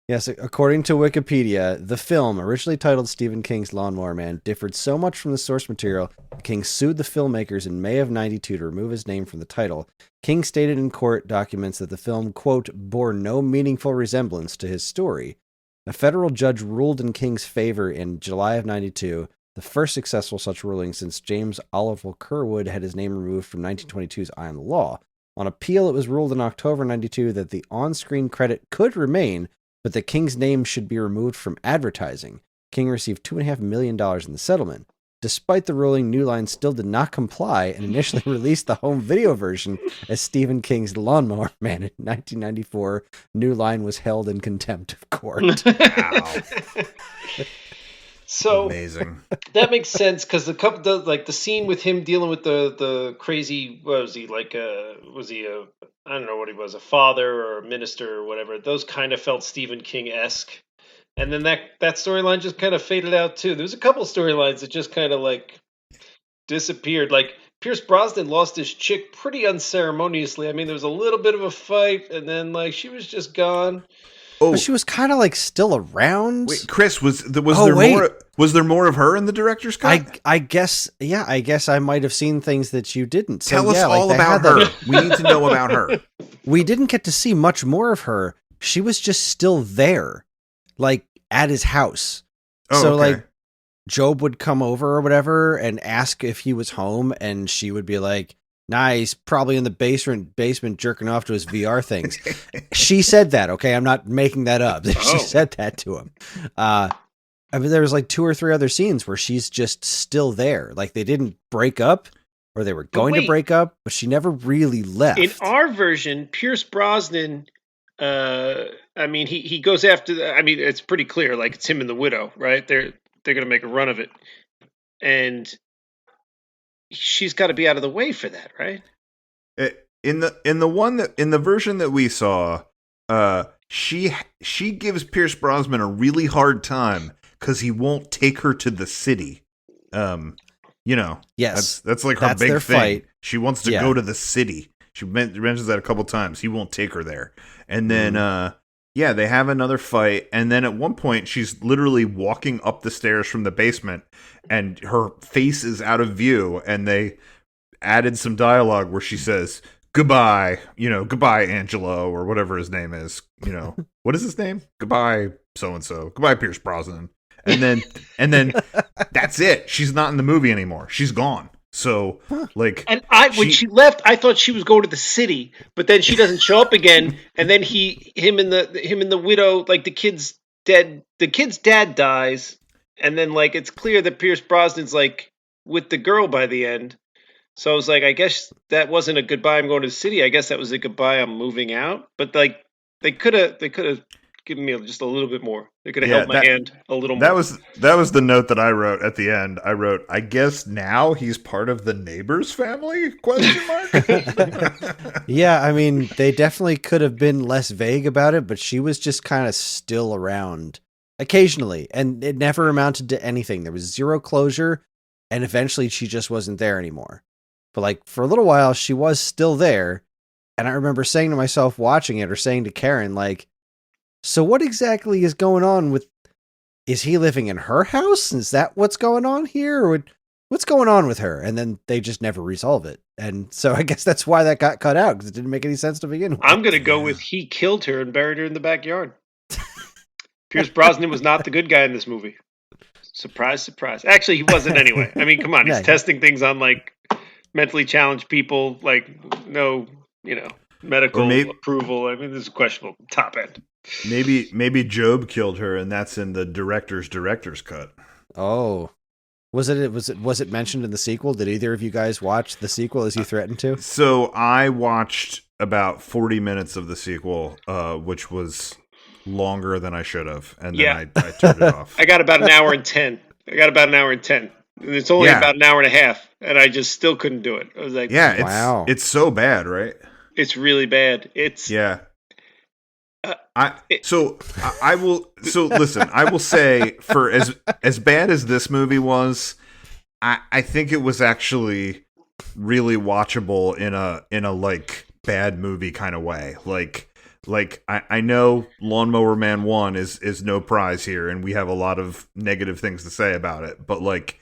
Yes, according to Wikipedia, the film, originally titled Stephen King's Lawnmower Man, differed so much from the source material, King sued the filmmakers in May of '92 to remove his name from the title. King stated in court documents that the film, quote, bore no meaningful resemblance to his story. A federal judge ruled in King's favor in July of '92, the first successful such ruling since James Oliver Curwood had his name removed from 1922's Eye on the Law. On appeal, it was ruled in October '92 that the on-screen credit could remain, but that King's name should be removed from advertising. King received $2.5 million in the settlement. Despite the ruling, New Line still did not comply and initially released the home video version as Stephen King's Lawnmower Man. In 1994, New Line was held in contempt of court. Wow. So amazing. That makes sense because the scene with him dealing with the crazy, what was he I don't know what he was, a father or a minister or whatever. Those kind of felt Stephen King-esque. And then that storyline just kind of faded out too. There was a couple storylines that just kind of like disappeared. Like Pierce Brosnan lost his chick pretty unceremoniously. I mean, there was a little bit of a fight, and then like she was just gone. Oh, But she was kind of like still around. wait, Chris, was there wait. more? Was there more of her in the director's cut? I guess, yeah, I guess I might have seen things that you didn't. So, Tell us yeah, all they about had that- her. We need to know about her. We didn't get to see much more of her. She was just still there, like at his house. Oh, So, okay. like, Job would come over or whatever and ask if he was home, and she would be like, "Nah, he's probably in the basement jerking off to his VR things." She said that, okay? I'm not making that up. Oh. She said that to him. I mean, there was like 2 or 3 other scenes where she's just still there. Like, they didn't break up, or they were going to wait. break up, but she never really left. In our version, Pierce Brosnan, I mean, he goes after. I mean, it's pretty clear. Like it's him and the widow, right? They're going to make a run of it, and she's got to be out of the way for that, right? In the version that we saw, she gives Pierce Brosnan a really hard time because he won't take her to the city. You know, Yes. that's like her That's big their thing. fight. She wants to Yeah. go to the city. She mentions that a couple times. He won't take her there, and then yeah, they have another fight, and then at one point she's literally walking up the stairs from the basement, and her face is out of view, and they added some dialogue where she says, "Goodbye, goodbye, Angelo," or whatever his name is. What is his name? Goodbye, so and so. Goodbye, Pierce Brosnan. And then that's it. She's not in the movie anymore. She's gone. So like, And when she left, I thought she was going to the city, but then she doesn't show up again. And then him and the widow, like the kid's dead. The kid's dad dies, and then like it's clear that Pierce Brosnan's like with the girl by the end. So I was like, I guess that wasn't a goodbye, I'm going to the city. I guess that was a goodbye, I'm moving out. But like they could have given me just a little bit more. They could have held my hand a little more. That was the note that I wrote at the end. I wrote, I guess now he's part of the neighbor's family? Question mark. Yeah, I mean, they definitely could have been less vague about it, but she was just kind of still around occasionally, and it never amounted to anything. There was zero closure, and eventually she just wasn't there anymore. But like for a little while, she was still there, and I remember saying to myself watching it, or saying to Karen, like, so what exactly is going on with, is he living in her house? Is that what's going on here? Or what's going on with her? And then they just never resolve it. And so I guess that's why that got cut out, because it didn't make any sense to begin with. I'm going to go with he killed her and buried her in the backyard. Pierce Brosnan was not the good guy in this movie. Surprise, surprise. Actually, he wasn't anyway. I mean, come on. He's Yeah. testing things on like mentally challenged people, like no, medical approval. I mean, this is questionable top end. Maybe Job killed her, and that's in the director's cut. Oh, was it mentioned in the sequel? Did either of you guys watch the sequel as you threatened to? So I watched about 40 minutes of the sequel, which was longer than I should have, and then I turned it off. I got about an hour and 10. And it's only about an hour and a half, and I just still couldn't do it. I was like, wow. It's so bad, right? It's really bad. I will say, for as bad as this movie was, I think it was actually really watchable in a like bad movie kind of way. Like I know Lawnmower Man 1 is no prize here, and we have a lot of negative things to say about it, but like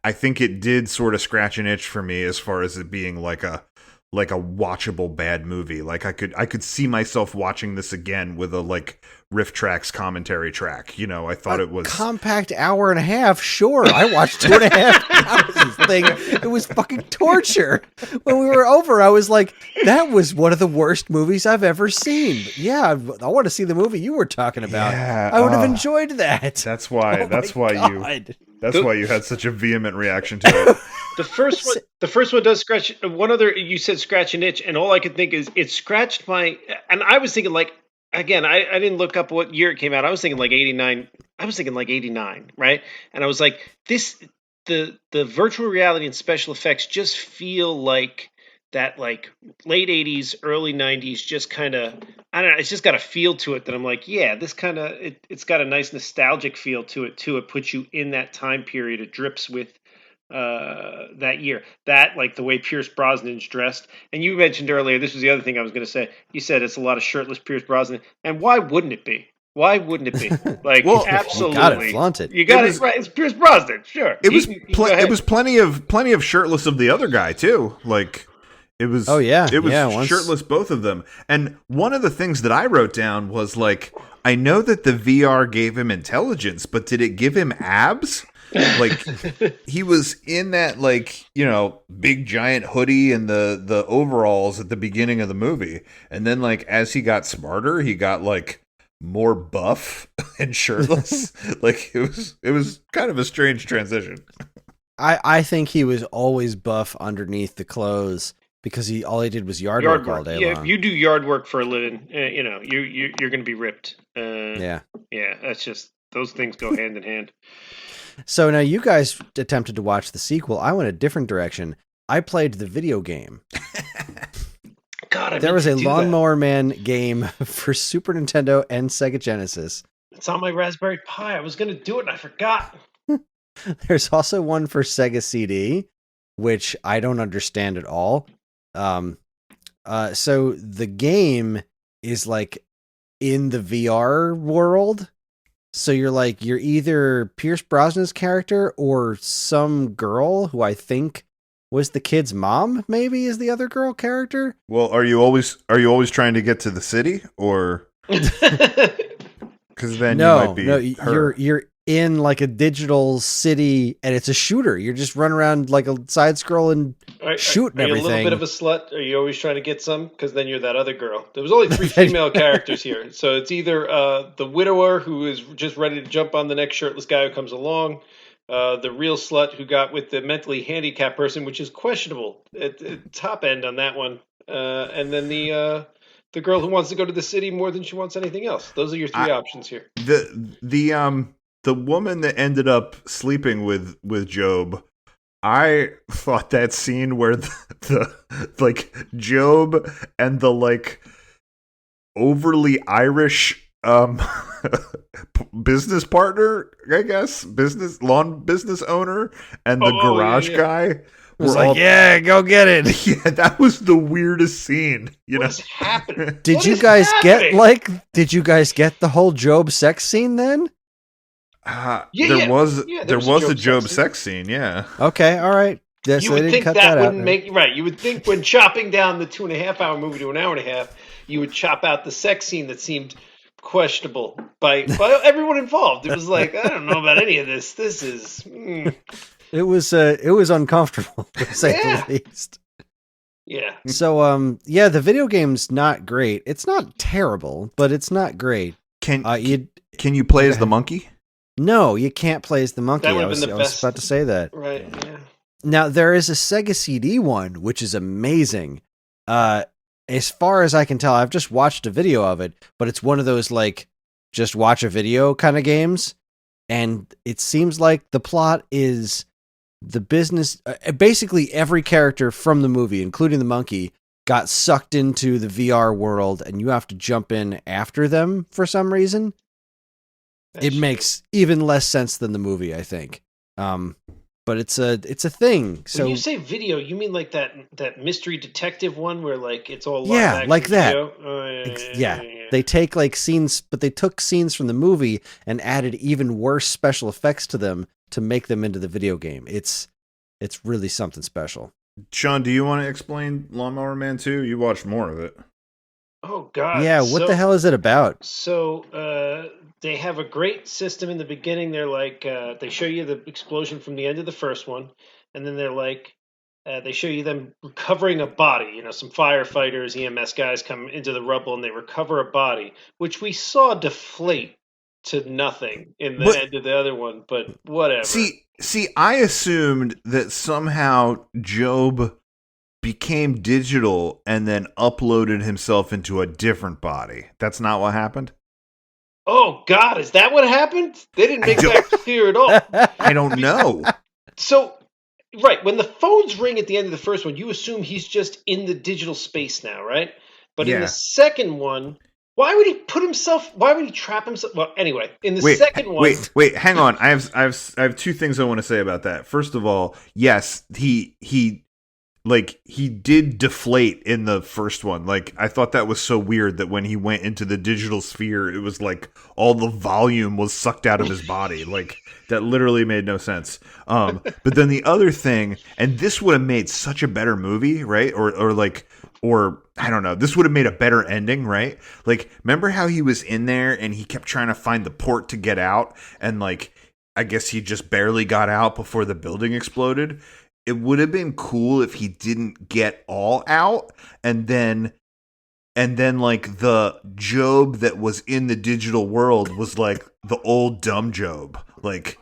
I think it did sort of scratch an itch for me as far as it being like a watchable bad movie. Like I could see myself watching this again with a like Riff Tracks commentary track. I thought it was compact hour and a half. Sure, I watched 2.5 hours of this thing. It was fucking torture. When we were over, I was like, that was one of the worst movies I've ever seen. But yeah, I want to see the movie you were talking about. Yeah, I would have enjoyed that. That's why. That's why you had such a vehement reaction to it. The first one does scratch. One other, you said scratch an itch, and all I could think is it scratched my. And I was thinking like, again, I didn't look up what year it came out. I was thinking like 89. I was thinking like 89, right? And I was like, the virtual reality and special effects just feel like that like late 80s, early 90s, just kind of, I don't know, it's just got a feel to it that I'm like, yeah, this kind of, it's got a nice nostalgic feel to it too. It puts you in that time period. It drips with that year. That, like the way Pierce Brosnan's dressed. And you mentioned earlier, this was the other thing I was going to say. You said it's a lot of shirtless Pierce Brosnan. And why wouldn't it be? Why wouldn't it be? Like, Well, absolutely. You gotta flaunt it. You got it right. It's Pierce Brosnan, sure. It was Go ahead. it was plenty of shirtless of the other guy too. Like it was. Oh, yeah. it was Yeah, once- shirtless both of them. And one of the things that I wrote down was like, I know that the VR gave him intelligence, but did it give him abs? Like he was in that like, you know, big giant hoodie and the overalls at the beginning of the movie, and then like as he got smarter, he got like more buff and shirtless. Like it was kind of a strange transition. I think he was always buff underneath the clothes because all he did was yard work all day Yeah, long. if you do yard work for a living, you know, you're going to be ripped. Yeah. Yeah, that's just, those things go hand in hand. So now you guys attempted to watch the sequel. I went a different direction. I played the video game. God, There was a Lawnmower Man game for Super Nintendo and Sega Genesis. It's on my Raspberry Pi. I was going to do it and I forgot. There's also one for Sega CD, which I don't understand at all. So the game is like in the VR world. So you're either Pierce Brosnan's character or some girl who I think was the kid's mom, maybe is the other girl character. Well, are you always trying to get to the city, or because then you might be her. You're in like a digital city and it's a shooter. You're just running around like a side scrolling shooting everything. Are you everything. a little bit of a slut? Are you always trying to get some? Because then you're that other girl. There was only 3 female characters here. So it's either the widower who is just ready to jump on the next shirtless guy who comes along, the real slut who got with the mentally handicapped person, which is questionable at top end on that one, and then the girl who wants to go to the city more than she wants anything else. Those are your 3 options here. The woman that ended up sleeping with Job, I thought that scene where the like Job and the like overly Irish business partner, I guess, business owner, and the garage guy was like, yeah, go get it. Yeah, that was the weirdest scene. What's happening? Did you guys get the whole Job sex scene then? There was a Job sex scene. Yeah. Okay. All right. You would think that wouldn't make right. You would think when chopping down the 2.5-hour movie to an hour and a half, you would chop out the sex scene that seemed questionable by everyone involved. It was like, I don't know about any of this. This is. It was uncomfortable to say the least. Yeah. So the video game's not great. It's not terrible, but it's not great. Can you play as the monkey? No, you can't play as the monkey. That would I have been the was best. about to say that. Right. Yeah. Now there is a Sega CD one, which is amazing. As far as I can tell, I've just watched a video of it, but it's one of those like just watch a video kind of games, and it seems like the plot is the business. Basically, every character from the movie, including the monkey, got sucked into the VR world, and you have to jump in after them for some reason. It makes even less sense than the movie, I think. But it's a thing. So when you say video, you mean like that mystery detective one where like it's all like that. Video? Oh, yeah. They take like scenes, but they took scenes from the movie and added even worse special effects to them to make them into the video game. It's really something special. Sean, do you want to explain Lawnmower Man 2? You watched more of it. Oh God! Yeah, what the hell is it about? So they have a great system in the beginning. They're like they show you the explosion from the end of the first one, and then they're like they show you them recovering a body. You know, some firefighters, EMS guys come into the rubble and they recover a body, which we saw deflate to nothing in the end of the other one. But whatever. See, I assumed that somehow Job became digital and then uploaded himself into a different body. That's not what happened? Oh, God, is that what happened? They didn't make that clear at all. I don't know. So, Right. When the phones ring at the end of the first one, you assume he's just in the digital space now, right? But in the Yeah. second one, why would he trap himself? Well, anyway, in the Wait, second one, wait, hang on. I have two things I want to say about that. First of all, yes, he did deflate in the first one. Like, I thought that was so weird that when he went into the digital sphere, it was like all the volume was sucked out of his body. Like, that literally made no sense. But then the other thing, and this would have made such a better movie, right? Or I don't know, this would have made a better ending, right? Like, remember how he was in there and he kept trying to find the port to get out, and like, I guess he just barely got out before the building exploded. It would have been cool if he didn't get all out, and then like the Job that was in the digital world was like the old dumb Job. Like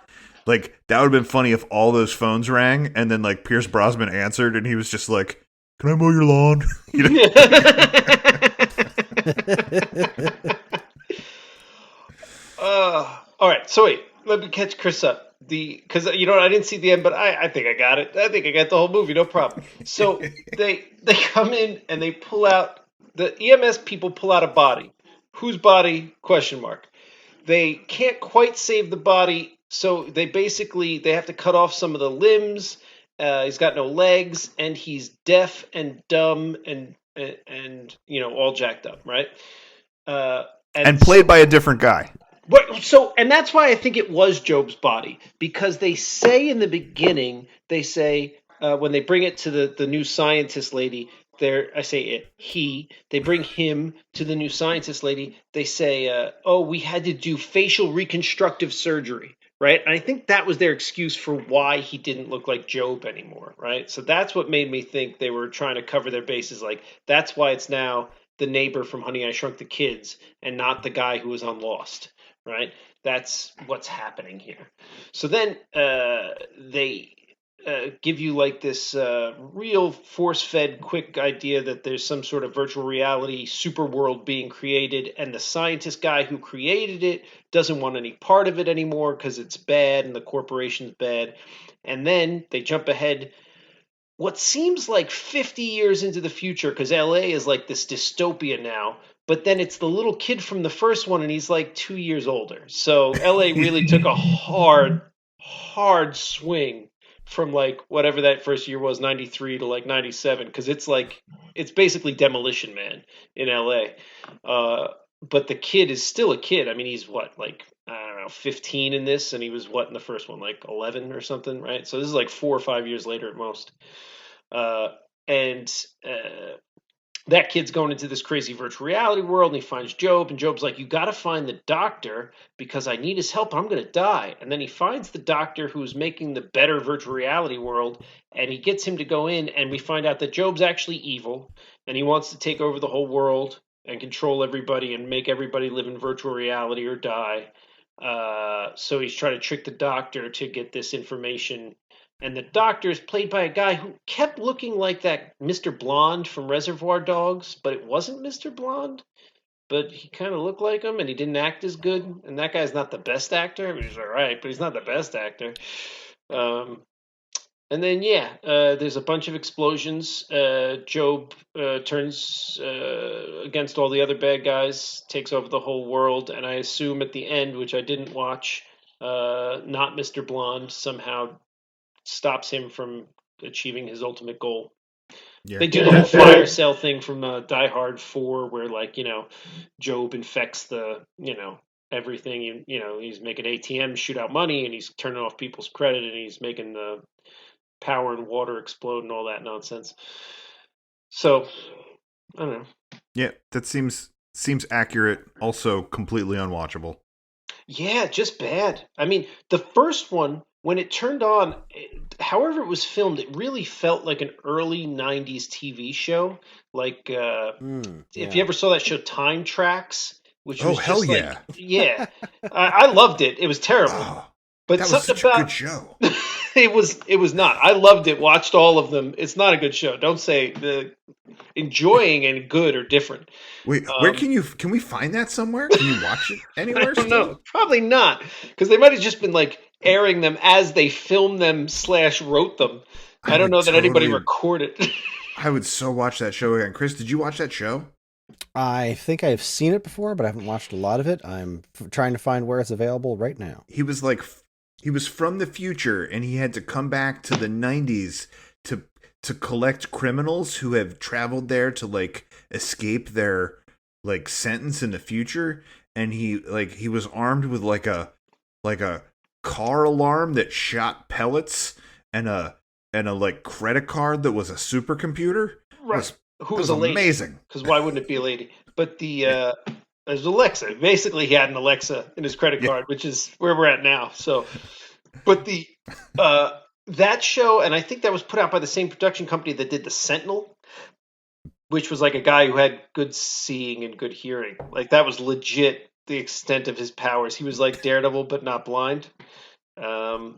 that would have been funny if all those phones rang and then like Pierce Brosnan answered and he was just like, "Can I mow your lawn?" You know? all right. So wait, let me catch Chris up. Because you know what, I didn't see the end, but I think I got it. I think I got the whole movie, no problem. So they come in and they pull out, the EMS people pull out a body. Whose body? Question mark. They can't quite save the body, so they have to cut off some of the limbs. He's got no legs, and he's deaf and dumb and you know, all jacked up, right? And played by a different guy. And that's why I think it was Job's body, because they say in the beginning, when they bring it to the new scientist lady, they bring him to the new scientist lady. They say, we had to do facial reconstructive surgery, right? And I think that was their excuse for why he didn't look like Job anymore, right? So that's what made me think they were trying to cover their bases. Like, that's why it's now the neighbor from Honey, I Shrunk the Kids and not the guy who was on Lost. Right, that's what's happening here. So then they give you like this real force-fed, quick idea that there's some sort of virtual reality super world being created, and the scientist guy who created it doesn't want any part of it anymore because it's bad and the corporation's bad. And then they jump ahead what seems like 50 years into the future, because LA is like this dystopia now, but then it's the little kid from the first one and he's like 2 years older. So LA really took a hard swing from like whatever that first year was, 93 to like 97, because it's basically Demolition Man in LA. But the kid is still a kid. I mean, he's what, like, I don't know, 15 in this, and he was what in the first one, like 11 or something, right? So this is like 4 or 5 years later at most. That kid's going into this crazy virtual reality world, and he finds Job, and Job's like, "You got to find the doctor because I need his help. I'm going to die." And then he finds the doctor who's making the better virtual reality world, and he gets him to go in, and we find out that Job's actually evil, and he wants to take over the whole world and control everybody and make everybody live in virtual reality or die. So he's trying to trick the doctor to get this information. And the doctor is played by a guy who kept looking like that Mr. Blonde from Reservoir Dogs, but it wasn't Mr. Blonde. But he kind of looked like him, and he didn't act as good. And that guy's not the best actor. I mean, he's all right, but he's not the best actor. And then, there's a bunch of explosions. Job turns against all the other bad guys, takes over the whole world, and I assume at the end, which I didn't watch, not Mr. Blonde somehow stops him from achieving his ultimate goal. Yeah. They do the whole fire sale thing from Die Hard 4, where, like, you know, Job infects the, you know, everything. You know, he's making ATMs shoot out money, and he's turning off people's credit, and he's making the power and water explode and all that nonsense. So, I don't know. Yeah, that seems accurate. Also, completely unwatchable. Yeah, just bad. I mean, the first one, when it turned on, however it was filmed, it really felt like an early 90s TV show. Like, if you ever saw that show Time Tracks, which was hell just yeah. like, yeah. I loved it. It was terrible. But that was such a good show. It was not. I loved it. Watched all of them. It's not a good show. Don't say the enjoying and good are different. Wait, where can we find that somewhere? Can you watch it anywhere? I don't know. Probably not, because they might have just been like airing them as they filmed them / wrote them. I don't know that anybody recorded. I would so watch that show again. Kris, did you watch that show? I think I've seen it before, but I haven't watched a lot of it. I'm trying to find where it's available right now. He was from the future, and he had to come back to the 90s to collect criminals who have traveled there to like escape their like sentence in the future. And he was armed with like a car alarm that shot pellets and a like credit card that was a supercomputer. Right. Who was a lady? Amazing. Because why wouldn't it be a lady? But the there's Alexa. Basically, he had an Alexa in his credit card, which is where we're at now. So, but the that show, and I think that was put out by the same production company that did The Sentinel, which was like a guy who had good seeing and good hearing. Like that was legit the extent of his powers. He was like Daredevil, but not blind. But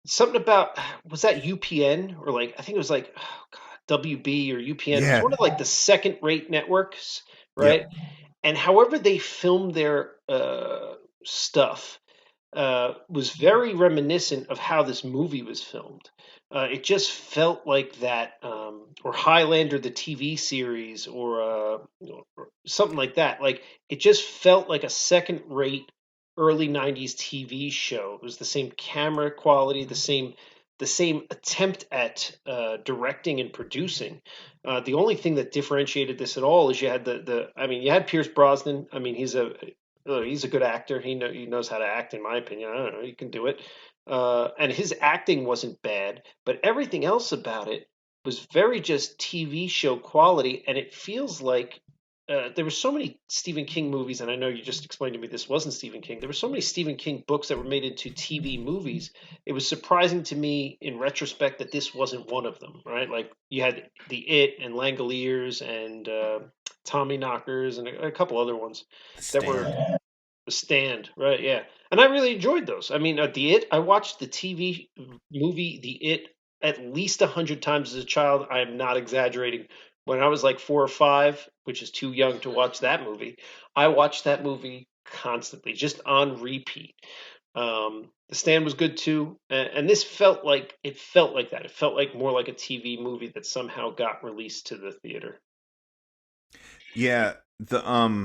something about, was that UPN or like, I think it was like, oh God, WB or UPN. Yeah. It was one of like the second-rate networks, right? Yep. And however they filmed their stuff was very reminiscent of how this movie was filmed. It just felt like that, or Highlander, the TV series, or something like that. Like it just felt like a second-rate early '90s TV show. It was the same camera quality, the same attempt at directing and producing. The only thing that differentiated this at all is you had you had Pierce Brosnan. I mean, he's a good actor. He knows how to act, in my opinion. I don't know, he can do it. And his acting wasn't bad, but everything else about it was very just TV show quality. And it feels like there were so many Stephen King movies, and I know you just explained to me this wasn't Stephen King. There were so many Stephen King books that were made into TV movies. It was surprising to me in retrospect that this wasn't one of them, right? Like you had The It and Langoliers and Tommy Knockers and a couple other ones that were The Stand, right? Yeah. And I really enjoyed those. I mean, The It, I watched the TV movie The It at least 100 times as a child. I am not exaggerating. When I was like 4 or 5, which is too young to watch that movie, I watched that movie constantly, just on repeat. The Stand was good too, and this felt like that. It felt like more like a TV movie that somehow got released to the theater. Yeah, the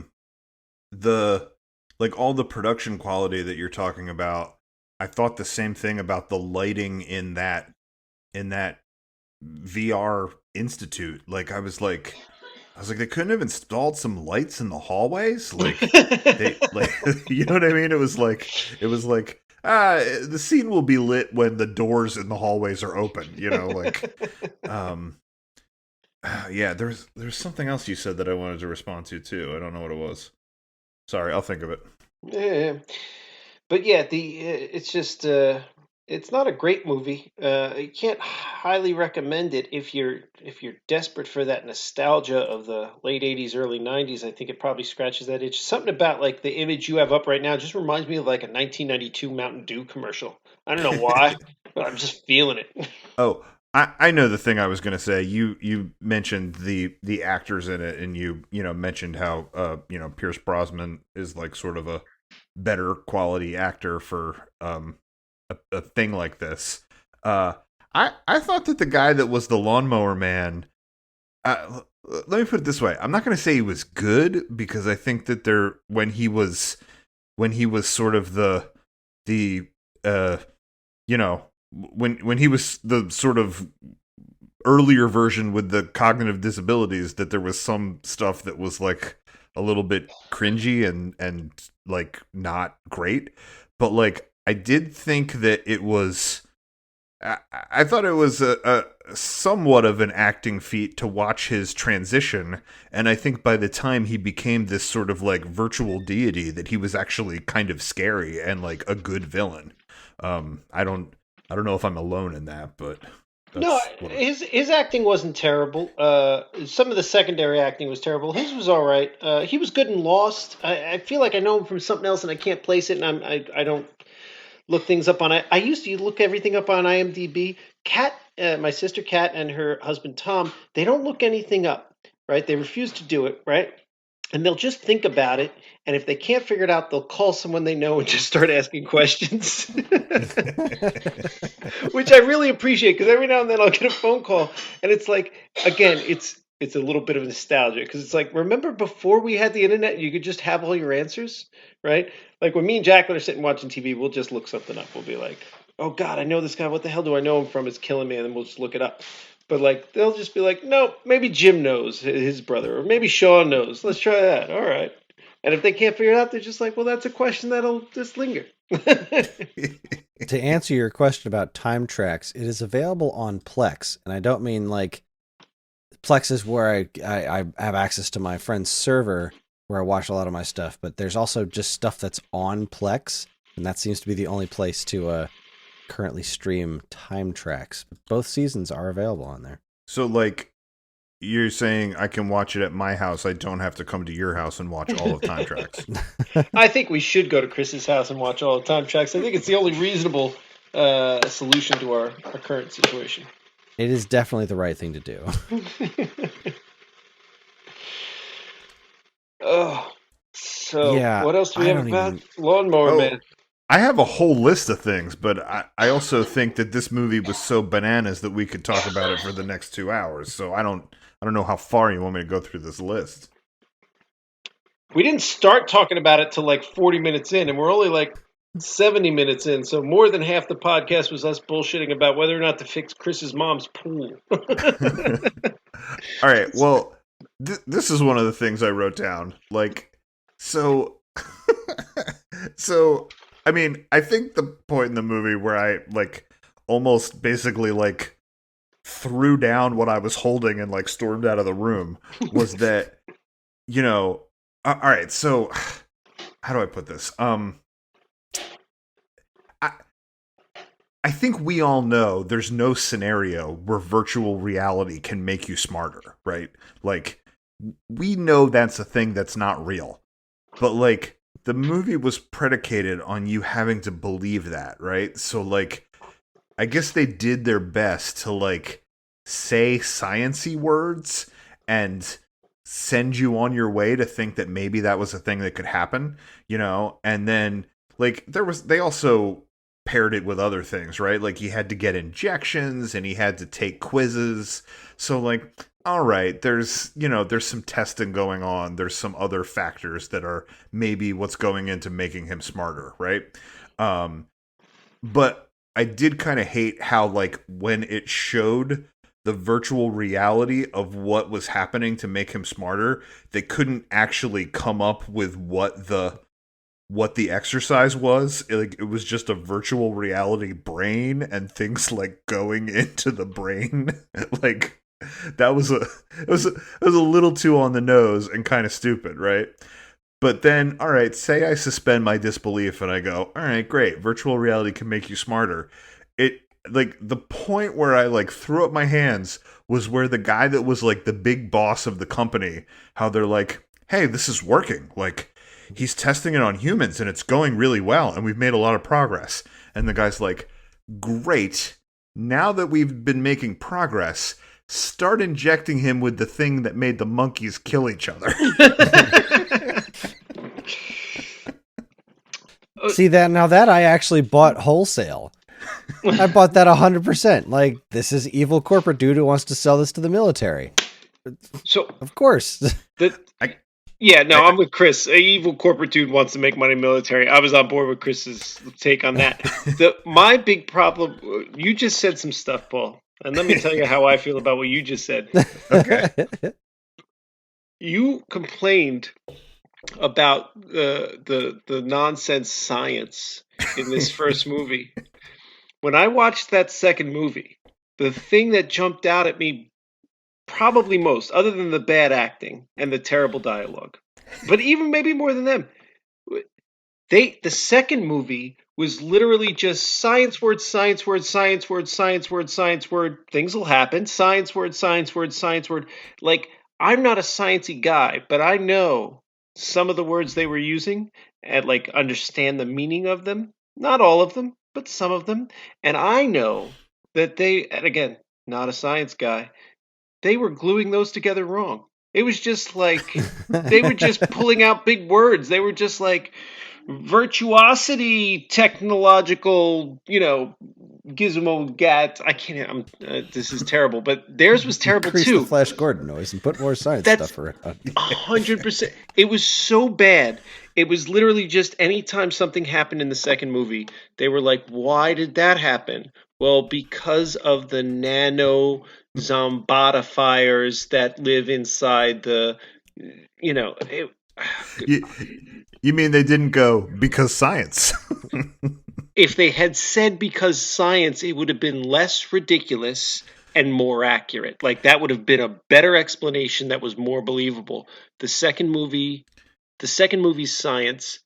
like all the production quality that you're talking about. I thought the same thing about the lighting in that VR Institute. Like I was like they couldn't have installed some lights in the hallways. Like they you know what I mean? It was like the scene will be lit when the doors in the hallways are open. You know, like yeah. There's something else you said that I wanted to respond to too. I don't know what it was. Sorry, I'll think of it. Yeah, but yeah, it's just. It's not a great movie. You can't highly recommend it if you're desperate for that nostalgia of the late '80s, early '90s. I think it probably scratches that itch. Something about like the image you have up right now just reminds me of like a 1992 Mountain Dew commercial. I don't know why, but I'm just feeling it. Oh, I know the thing I was going to say. You mentioned the actors in it, and you mentioned how Pierce Brosnan is like sort of a better quality actor for a thing like this. I thought that the guy that was the Lawnmower Man, let me put it this way. I'm not going to say he was good, because I think that when he was sort of when he was the sort of earlier version with the cognitive disabilities, that there was some stuff that was like a little bit cringy and like not great. But like, I did think that it was, I thought it was a somewhat of an acting feat to watch his transition. And I think by the time he became this sort of like virtual deity, that he was actually kind of scary and like a good villain. I don't know if I'm alone in that, but no, his acting wasn't terrible. Some of the secondary acting was terrible. His was all right. He was good in Lost. I feel like I know him from something else and I can't place it, and I don't look things up on it. I used to look everything up on IMDb. Kat, my sister Kat, and her husband Tom, they don't look anything up, right? They refuse to do it, right? and they'll just think about it. And if they can't figure it out, they'll call someone they know and just start asking questions, which I really appreciate because every now and then I'll get a phone call, and it's like, again, it's a little bit of nostalgia because it's like, remember before we had the internet, you could just have all your answers, right? Like when me and Jacqueline are sitting watching TV, we'll just look something up. We'll be like, oh God, I know this guy. What the hell do I know him from? It's killing me, and then we'll just look it up. But like they'll just be like, no, maybe Jim knows his brother, or maybe Sean knows. Let's try that. All right. And if they can't figure it out, they're just like, well, that's a question that'll just linger. To answer your question about time tracks, it is available on Plex, and I don't mean like Plex is where I have access to my friend's server where I watch a lot of my stuff, but there's also just stuff that's on Plex, and that seems to be the only place to currently stream time tracks. Both seasons are available on there. So, like, you're saying I can watch it at my house. I don't have to come to your house and watch all of Time Tracks. I think we should go to Chris's house and watch all the Time Tracks. I think it's the only reasonable solution to our current situation. It is definitely the right thing to do. Oh, so Yeah, what else do we I have don't about Lawnmower Man? I have a whole list of things, but I also think that this movie was so bananas that we could talk about it for the next 2 hours. So I don't know how far you want me to go through this list. We didn't start talking about it till like 40 minutes in, and we're only like 70 minutes in. So more than half the podcast was us bullshitting about whether or not to fix Chris's mom's pool. All right. Well, this is one of the things I wrote down. Like, so, I mean, I think the point in the movie where I like almost basically like threw down what I was holding and like stormed out of the room was that, you know, all right. So how do I put this? I think we all know there's no scenario where virtual reality can make you smarter, right? Like, we know that's a thing that's not real. But, like, the movie was predicated on you having to believe that, right? So, like, I guess they did their best to, like, say science-y words and send you on your way to think that maybe that was a thing that could happen, you know? And then, like, they also paired it with other things, right? Like he had to get injections and he had to take quizzes. So like, all right, there's some testing going on. There's some other factors that are maybe what's going into making him smarter, right? But I did kind of hate how like when it showed the virtual reality of what was happening to make him smarter, they couldn't actually come up with what the exercise was. Like it was just a virtual reality brain and things like going into the brain. Like that was it was a little too on the nose and kind of stupid, right? But then, all right, say I suspend my disbelief and I go, all right, great, virtual reality can make you smarter. It like the point where I like threw up my hands was where the guy that was like the big boss of the company, how they're like, hey, this is working. Like he's testing it on humans and it's going really well and we've made a lot of progress. And the guy's like, great. Now that we've been making progress, start injecting him with the thing that made the monkeys kill each other. See that now that I actually bought wholesale. I bought that 100%. Like this is evil corporate dude who wants to sell this to the military. So of course. I'm with Chris. An evil corporate dude wants to make money military. I was on board with Chris's take on that. My big problem, you just said some stuff, Paul. And let me tell you how I feel about what you just said. Okay. You complained about the nonsense science in this first movie. When I watched that second movie, the thing that jumped out at me probably most, other than the bad acting and the terrible dialogue, but even maybe more than them, the second movie was literally just science word, science word, science word, science word, science word. Things will happen. Science word, science word, science word. Like, I'm not a sciencey guy, but I know some of the words they were using and like understand the meaning of them. Not all of them, but some of them. And I know that and again, not a science guy, they were gluing those together wrong. It was just like they were just pulling out big words. They were just like virtuosity, technological, gizmo gat. I can't. This is terrible, but theirs was terrible Increase too. the Flash Gordon noise and put more science That's stuff around. 100%. It was so bad. It was literally just anytime something happened in the second movie, they were like, "Why did that happen?" Well, because of the nano zombodifiers that live inside the, it, You mean they didn't go because science? if they had said because science, it would have been less ridiculous and more accurate. Like that would have been a better explanation that was more believable. The second movie's science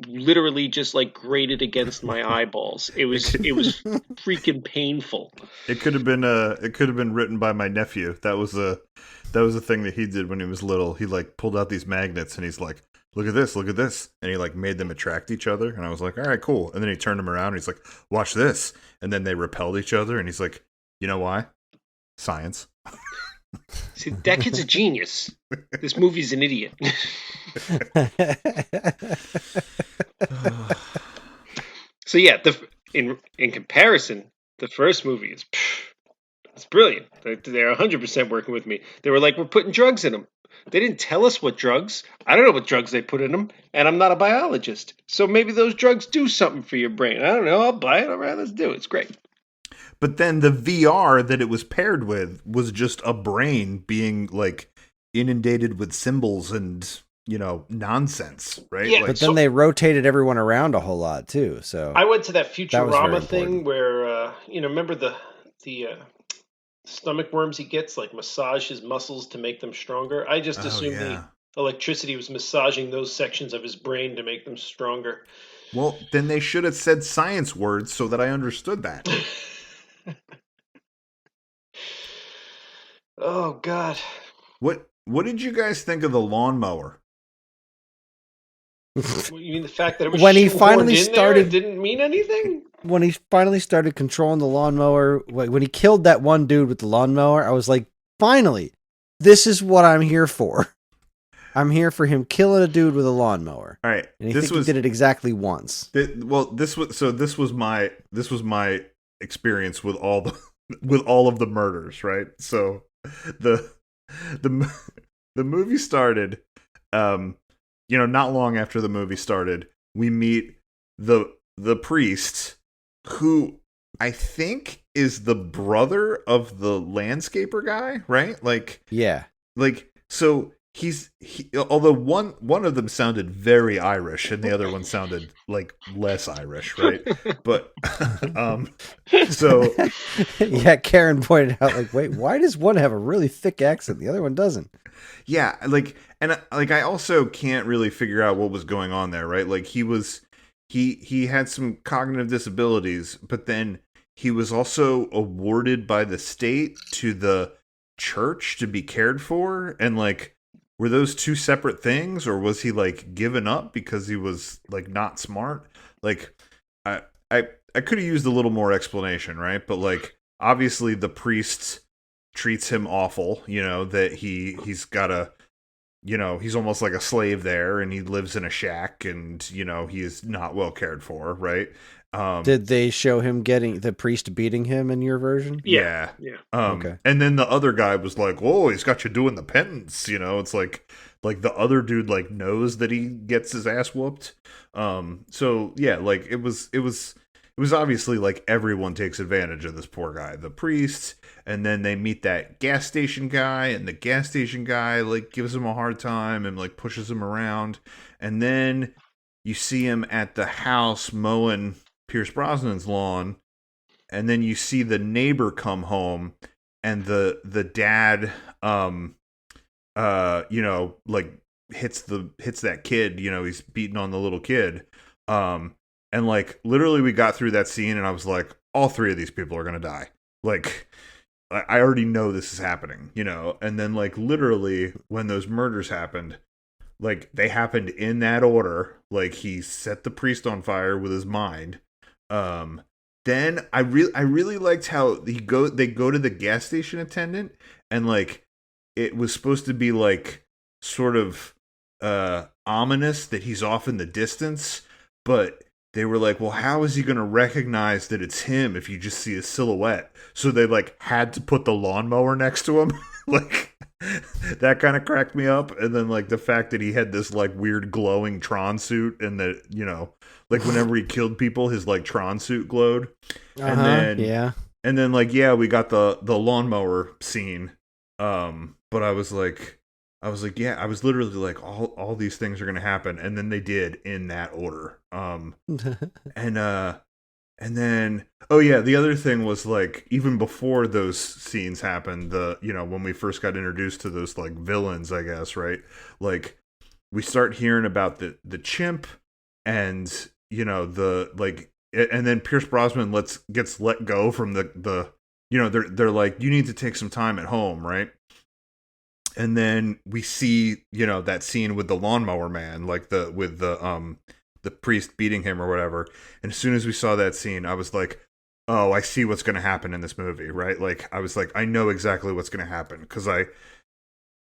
literally just like grated against my eyeballs. It was freaking painful. It could have been written by my nephew. That was a thing that he did when he was little. He like pulled out these magnets and he's like, look at this, and he like made them attract each other, and I was like, all right, cool. And then he turned them around and he's like, watch this, and then they repelled each other, and he's like, you know why? Science. See, that kid's a genius. This movie's an idiot. So yeah, in comparison, the first movie is it's brilliant. They're 100% working with me. They were like, we're putting drugs in them. They didn't tell us what drugs. I don't know what drugs they put in them, and I'm not a biologist. So maybe those drugs do something for your brain. I don't know. I'll buy it. All right, let's do it. It's great. But then the VR that it was paired with was just a brain being like inundated with symbols and, nonsense, right? Yeah, but then they rotated everyone around a whole lot too. So I went to that very Futurama thing important. where, remember the stomach worms he gets, like massage his muscles to make them stronger. I just assumed the electricity was massaging those sections of his brain to make them stronger. Well, then they should have said science words so that I understood that. Oh God! What did you guys think of the lawnmower? You mean the fact that it was When he shoehorned finally in there started- and didn't mean anything? when he finally started controlling the lawnmower, when he killed that one dude with the lawnmower, I was like, finally, this is what I'm here for. I'm here for him killing a dude with a lawnmower. All right, And he did it exactly once. This was my experience with all of the murders, right? So the movie started, not long after the movie started, we meet the priest, who I think is the brother of the landscaper guy, right? So although one of them sounded very Irish and the other one sounded like less Irish, right? But so yeah, Karen pointed out, like, wait, why does one have a really thick accent, the other one doesn't? Yeah, I also can't really figure out what was going on there, right? Like he had some cognitive disabilities, but then he was also awarded by the state to the church to be cared for, and like, were those two separate things, or was he like given up because he was like not smart? Like, I could have used a little more explanation, right? But like, obviously the priest treats him awful, that he's got a, he's almost like a slave there, and he lives in a shack, and he is not well cared for, right? Did they show him the priest beating him in your version? Yeah. Okay. And then the other guy was like, "Whoa, he's got you doing the penance." It's like the other dude like knows that he gets his ass whooped. So yeah, like it was obviously like everyone takes advantage of this poor guy, the priest, and then they meet that gas station guy, and the gas station guy like gives him a hard time and like pushes him around, and then you see him at the house mowing Pierce Brosnan's lawn, and then you see the neighbor come home, and the dad like hits that kid, he's beating on the little kid, and like literally we got through that scene and I was like, all three of these people are gonna die. Like, I already know this is happening, and then like literally when those murders happened, like they happened in that order. Like, he set the priest on fire with his mind. Then I really liked how they go to the gas station attendant, and like it was supposed to be like sort of ominous that he's off in the distance, but they were like, well, how is he going to recognize that it's him if you just see a silhouette? So they like had to put the lawnmower next to him. Like that kind of cracked me up. And then like the fact that he had this like weird glowing Tron suit, and that, you know, like whenever he killed people, his like Tron suit glowed. And then like, yeah, we got the lawnmower scene. But I was like, yeah, I was literally like, all these things are going to happen. And then they did in that order. And then, oh yeah, the other thing was like, even before those scenes happened, when we first got introduced to those like villains, I guess, right? Like we start hearing about the chimp, and, you know, and then Pierce Brosnan gets let go from the they're like, you need to take some time at home, right? And then we see, you know, that scene with the Lawnmower Man, like with the priest beating him or whatever. And as soon as we saw that scene, I was like, oh, I see what's going to happen in this movie, right? Like, I was like, I know exactly what's going to happen, because I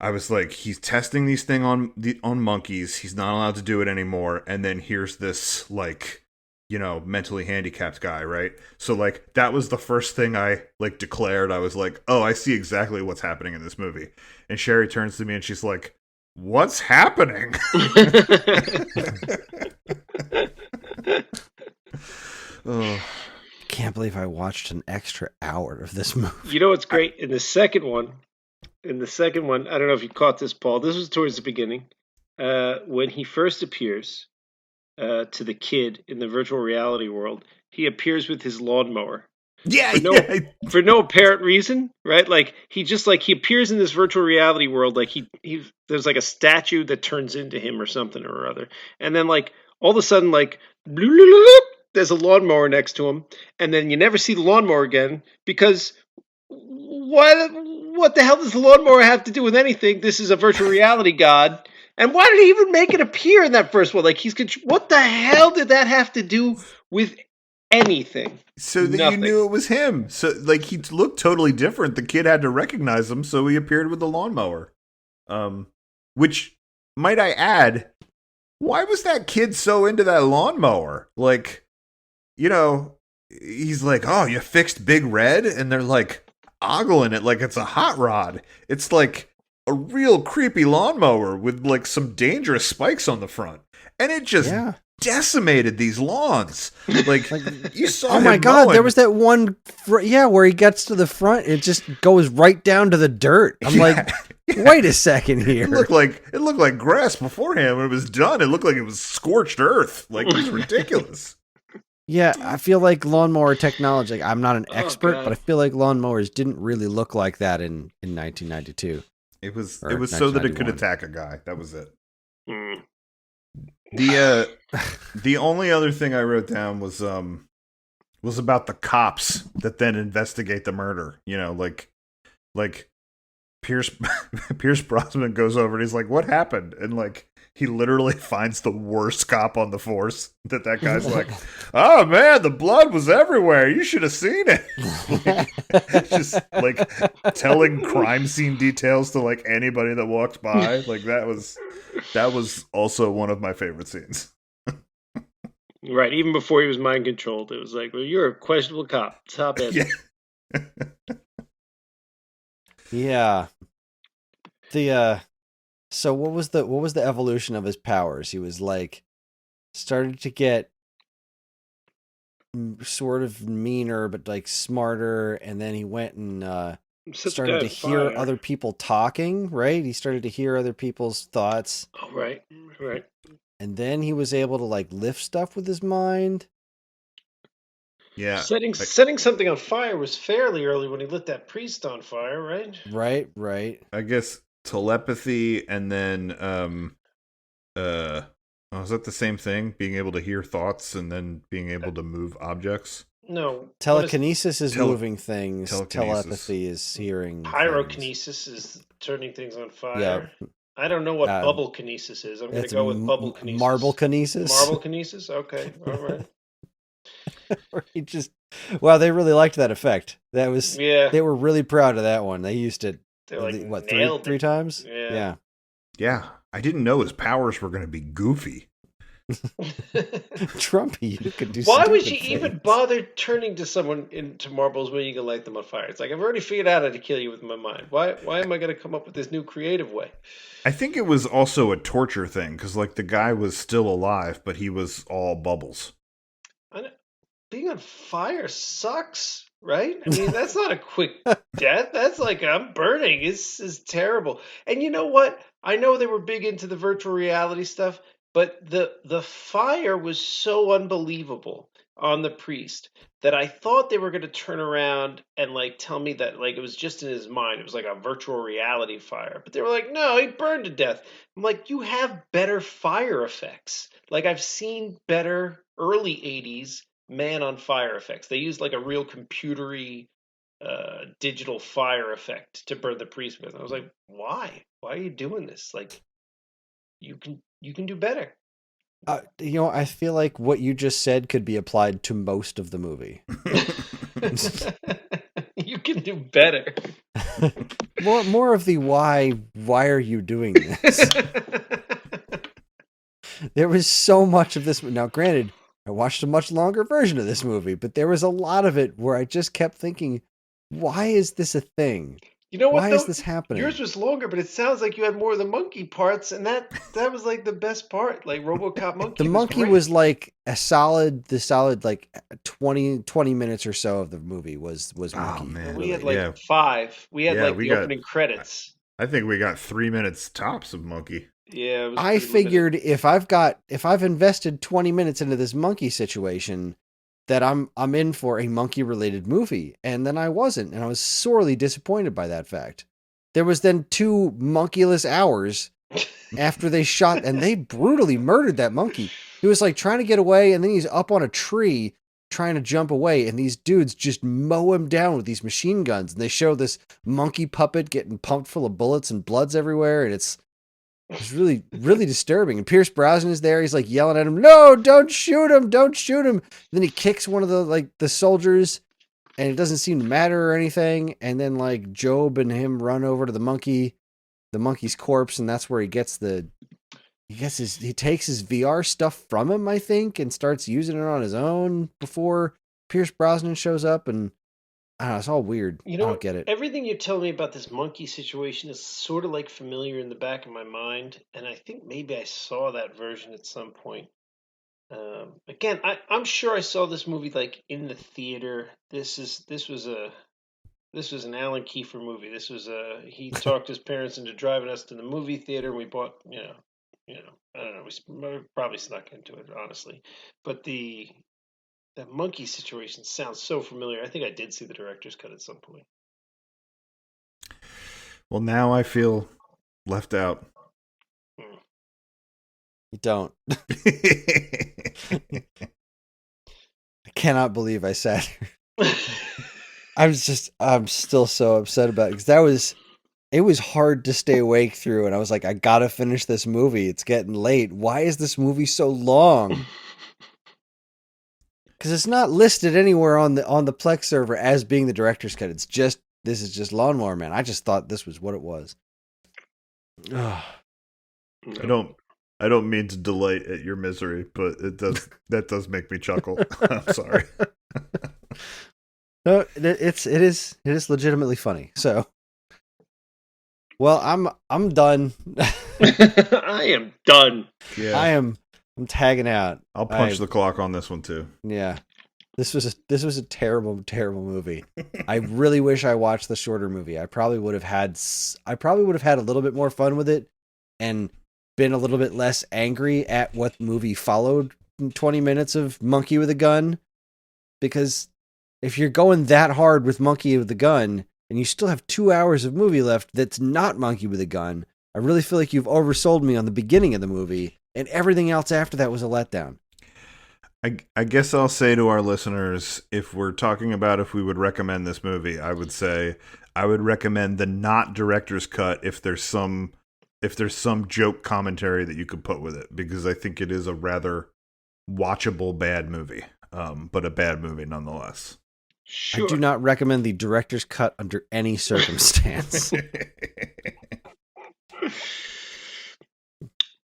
was like, he's testing these things on monkeys. He's not allowed to do it anymore. And then here's this, like, you know, mentally handicapped guy, right? So like, that was the first thing I like declared. I was like, oh, I see exactly what's happening in this movie. And Sherry turns to me and she's like, what's happening? Oh, can't believe I watched an extra hour of this movie. You know what's great? In the second one, I don't know if you caught this, Paul. This was towards the beginning. When he first appears to the kid in the virtual reality world, he appears with his lawnmower. Yeah, for no apparent reason, right? Like he appears in this virtual reality world, like he there's like a statue that turns into him or something or other, and then like all of a sudden, like there's a lawnmower next to him, and then you never see the lawnmower again, because what the hell does the lawnmower have to do with anything? This is a virtual reality god. And why did he even make it appear in that first one? Like what the hell did that have to do with anything? So that you knew it was him. So like, he looked totally different. The kid had to recognize him, so he appeared with the lawnmower. Which, might I add, why was that kid so into that lawnmower? Like, you know, he's like, oh, you fixed Big Red? And they're like ogling it like it's a hot rod. It's like a real creepy lawnmower with like some dangerous spikes on the front. And it just decimated these lawns. Like you saw. Oh my God! There was that one, where he gets to the front, it just goes right down to the dirt. I'm like, wait a second here. It looked like grass beforehand. When it was done, it looked like it was scorched earth. Like, it was ridiculous. Yeah, I feel like lawnmower technology. Like, I'm not an expert, but I feel like lawnmowers didn't really look like that in 1992. It was so that it could attack a guy. That was it. The only other thing I wrote down was about the cops that then investigate the murder. You know, like Pierce Brosnan goes over and he's like, "What happened?" And like, he literally finds the worst cop on the force. That guy's like, "Oh man, the blood was everywhere. You should have seen it." Like, just like telling crime scene details to like anybody that walked by. Like, that was also one of my favorite scenes. Right, even before he was mind controlled, it was like, well, you're a questionable cop. Stop it. Yeah. So what was the evolution of his powers? He was like started to get sort of meaner, but like smarter, and then he went and started to hear other people talking, right? He started to hear other people's thoughts. Oh, right. And then he was able to like lift stuff with his mind. Yeah. Setting something on fire was fairly early when he lit that priest on fire, right? Right. I guess telepathy, and then is that the same thing? Being able to hear thoughts and then being able to move objects? No. Telekinesis is moving things. Telepathy is hearing. Pyrokinesis is turning things on fire. Yeah. I don't know what bubble kinesis is. I'm going to go with bubble kinesis. Marble kinesis? Marble kinesis? Okay. All right. They really liked that effect. That was, they were really proud of that one. They used it They're like, what, nailed three it. times? Yeah. Yeah, I didn't know his powers were going to be goofy. Trumpy, you could do. Why would stupid she even things. bother turning to someone into marbles when you can light them on fire? It's like, I've already figured out how to kill you with my mind. Why am I going to come up with this new creative way? I think it was also a torture thing because, like, the guy was still alive, but he was all bubbles. I know, being on fire sucks, right? I mean, that's not a quick death. That's like, I'm burning. This is terrible. And you know what? I know they were big into the virtual reality stuff, but the fire was so unbelievable on the priest that I thought they were going to turn around and like tell me that like it was just in his mind. It was like a virtual reality fire. But they were like, no, he burned to death. I'm like, you have better fire effects. Like I've seen better early 80s man on fire effects. They used like a real computery digital fire effect to burn the priest with. I was like, why? Why are you doing this? Like you can do better. I feel like what you just said could be applied to most of the movie. You can do better. More of the why are you doing this? There was so much of this. Now, granted, I watched a much longer version of this movie, but there was a lot of it where I just kept thinking, why is this a thing? You know what? Why is this happening? Yours was longer, but it sounds like you had more of the monkey parts, and that was like the best part. Like RoboCop monkey. The monkey was like the solid like 20 minutes or so of the movie was monkey. Oh man, we had like 5. We had like the opening credits. I think we got 3 minutes tops of monkey. Yeah, it was I figured limited. if I've invested 20 minutes into this monkey situation, that I'm in for a monkey related movie, and then I wasn't, and I was sorely disappointed by that fact. There was then 2 monkeyless hours after they shot, and they brutally murdered that monkey. He was like trying to get away, and then he's up on a tree trying to jump away, and these dudes just mow him down with these machine guns, and they show this monkey puppet getting pumped full of bullets and blood's everywhere, and it's really, really disturbing. And Pierce Brosnan is there. He's like yelling at him, "No, don't shoot him. Don't shoot him." Then he kicks one of the soldiers, and it doesn't seem to matter or anything. And then like Job and him run over to the monkey's corpse. And that's where he takes his VR stuff from him, I think, and starts using it on his own before Pierce Brosnan shows up. And I don't know, it's all weird. You know, I don't get it. Everything you're telling me about this monkey situation is sort of like familiar in the back of my mind, and I think maybe I saw that version at some point. Again, I'm sure I saw this movie like in the theater. This was an Alan Kiefer movie. He talked his parents into driving us to the movie theater. And we bought, I don't know, we probably snuck into it, honestly, but that monkey situation sounds so familiar. I think I did see the director's cut at some point. Well, now I feel left out. You don't. I cannot believe I sat here. I'm still so upset about it because it was hard to stay awake through, and I was like, I gotta finish this movie. It's getting late. Why is this movie so long? Because it's not listed anywhere on the Plex server as being the director's cut. This is just Lawnmower Man. I just thought this was what it was. I don't mean to delight at your misery, but that does make me chuckle. I'm sorry. No, it is legitimately funny. So, well, I'm done. I am done. Yeah. I'm tagging out. I'll punch the clock on this one too. Yeah. This was a terrible, terrible movie. I really wish I watched the shorter movie. I probably would have had a little bit more fun with it and been a little bit less angry at what movie followed 20 minutes of monkey with a gun. Because if you're going that hard with monkey with a gun and you still have 2 hours of movie left that's not monkey with a gun, I really feel like you've oversold me on the beginning of the movie, and everything else after that was a letdown. I guess I'll say to our listeners, if we're talking about if we would recommend this movie, I would say I would recommend the not director's cut if there's some joke commentary that you could put with it, because I think it is a rather watchable bad movie, but a bad movie nonetheless. Sure. I do not recommend the director's cut under any circumstance.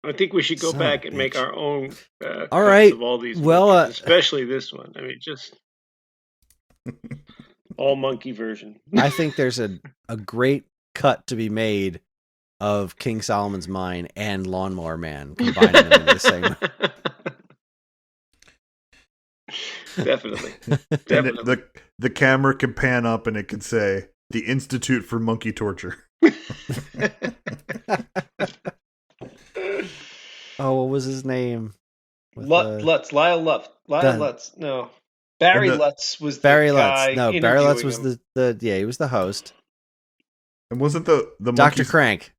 I think we should go Son back of a and make bitch. our own All cuts right. of all these Well, movies, especially this one. I mean, just all monkey version. I think there's a great cut to be made of King Solomon's Mine and Lawnmower Man, combining them into the same. Definitely. And Definitely. the camera can pan up and it can say, "The Institute for Monkey Torture." Oh, what was his name? Lutz. Lyle Lutz. No. Barry And the- Lutz was the Barry guy Lutz. No, Barry Lutz interviewing was him. the he was the host. And wasn't the Dr. monkey's, Crank.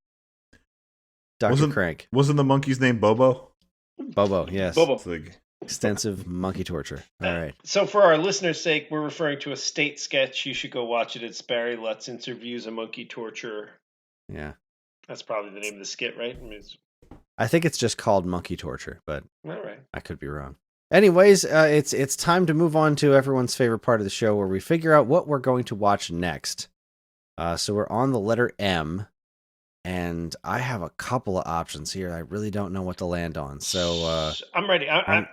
Dr. Wasn't- Crank. wasn't the monkey's name Bobo? Bobo, yes. Bobo. It's like, Extensive monkey torture. All right. So for our listeners' sake, we're referring to a state sketch. You should go watch it. It's Barry Lutz interviews a monkey torturer. Yeah. That's probably the name of the skit, right? I mean, I think it's just called monkey torture, but all right. I could be wrong. Anyways, it's time to move on to everyone's favorite part of the show where we figure out what we're going to watch next. So we're on the letter M, and I have a couple of options here. I really don't know what to land on. So I'm ready. I'm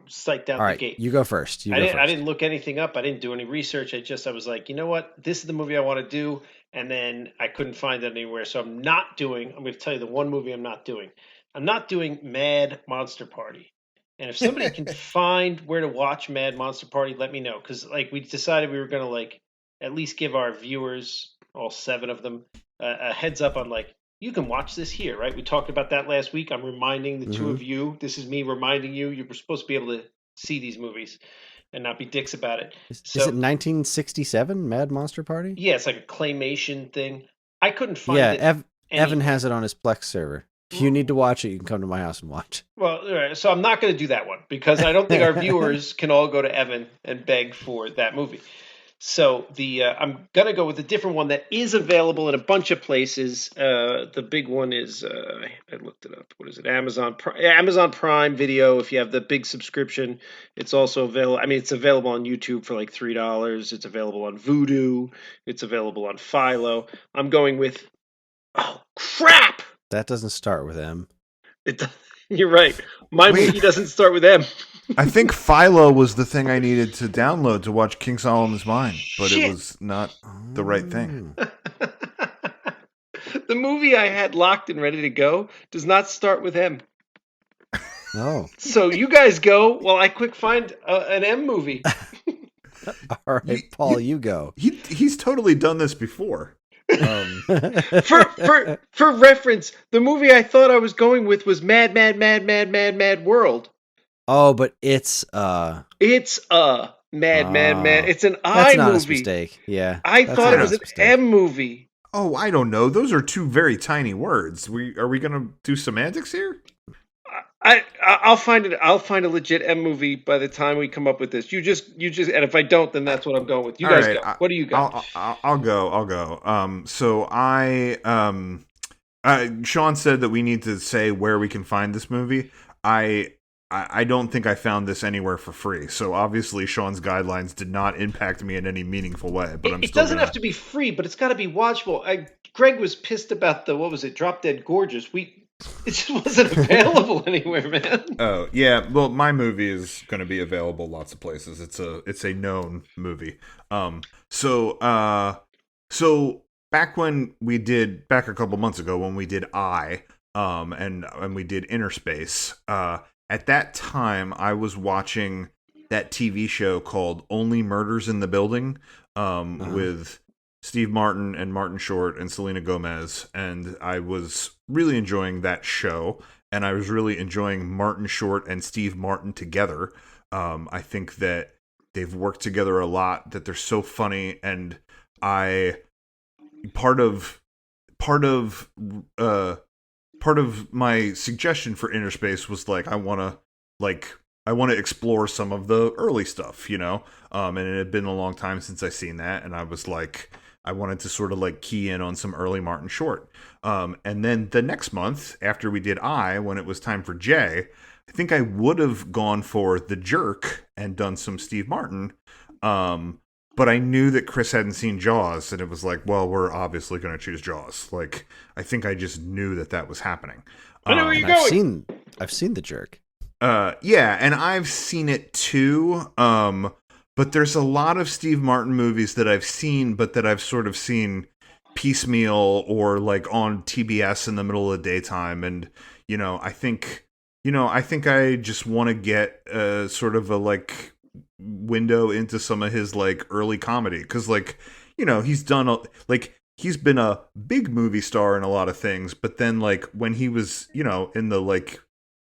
psyched out all right, the gate. you go first. I didn't look anything up. I didn't do any research. I was like, you know what? This is the movie I want to do. And then I couldn't find it anywhere. So I'm going to tell you the one movie I'm not doing. I'm not doing Mad Monster Party. And if somebody can find where to watch Mad Monster Party, let me know. Because we decided we were going to at least give our viewers, all 7 of them, a heads up on you can watch this here, right? We talked about that last week. I'm reminding the 2 of you. This is me reminding you. You were supposed to be able to see these movies and not be dicks about it. Is it 1967 Mad Monster Party? Yeah, it's like a claymation thing. I couldn't find it. Yeah, Evan has it on his Plex server. If you need to watch it, you can come to my house and watch. Well, all right, so I'm not going to do that one because I don't think our viewers can all go to Evan and beg for that movie. So I'm going to go with a different one that is available in a bunch of places. The big one is I looked it up. What is it? Amazon Prime Video. If you have the big subscription, it's also available. I mean, it's available on YouTube for $3. It's available on Vudu. It's available on Philo. I'm going with. Oh crap! That doesn't start with M. You're right. My movie doesn't start with M. I think Philo was the thing I needed to download to watch King Solomon's Mine, but Shit. it was not the right thing. The movie I had locked and ready to go does not start with M. No. So you guys go while I quick find an M movie. All right, Paul, you go. He's totally done this before. For reference, the movie I thought I was going with was Mad World. Oh, but it's Mad. It's an that's I not movie. a mistake. Yeah, I that's thought an it was an honest mistake. M movie. Oh, I don't know. Those are 2 very tiny words. Are we going to do semantics here? I'll find it. I'll find a legit M movie by the time we come up with this. You just, and if I don't, then that's what I'm going with. You guys go. What do you got? I'll go. So Sean said that we need to say where we can find this movie. I don't think I found this anywhere for free. So obviously Sean's guidelines did not impact me in any meaningful way. But it doesn't have to be free, but it's got to be watchable. Greg was pissed about Drop Dead Gorgeous. It just wasn't available anywhere, man. Oh yeah, well, my movie is going to be available lots of places. It's a known movie. So back a couple months ago when we did and we did Inner Space. At that time, I was watching that TV show called Only Murders in the Building, with Steve Martin and Martin Short and Selena Gomez, and I was really enjoying that show, and I was really enjoying Martin Short and Steve Martin together. I think that they've worked together a lot, that they're so funny, and part of my suggestion for Inner Space was I want to explore some of the early stuff, and it had been a long time since I seen that, and I was I wanted to sort of key in on some early Martin Short. And then the next month, after we did when it was time for J, I think I would have gone for The Jerk and done some Steve Martin. But I knew that Chris hadn't seen Jaws, and it was like, well, we're obviously going to choose Jaws. Like, I think I just knew that was happening. I know where you're going. I've seen The Jerk. Yeah, and I've seen it too. But there's a lot of Steve Martin movies that I've seen, but that I've sort of seen piecemeal or like on TBS in the middle of the daytime. And, I think I just want to get sort of a like window into some of his like early comedy. Cause like, he's done he's been a big movie star in a lot of things, but then like when he was, in the like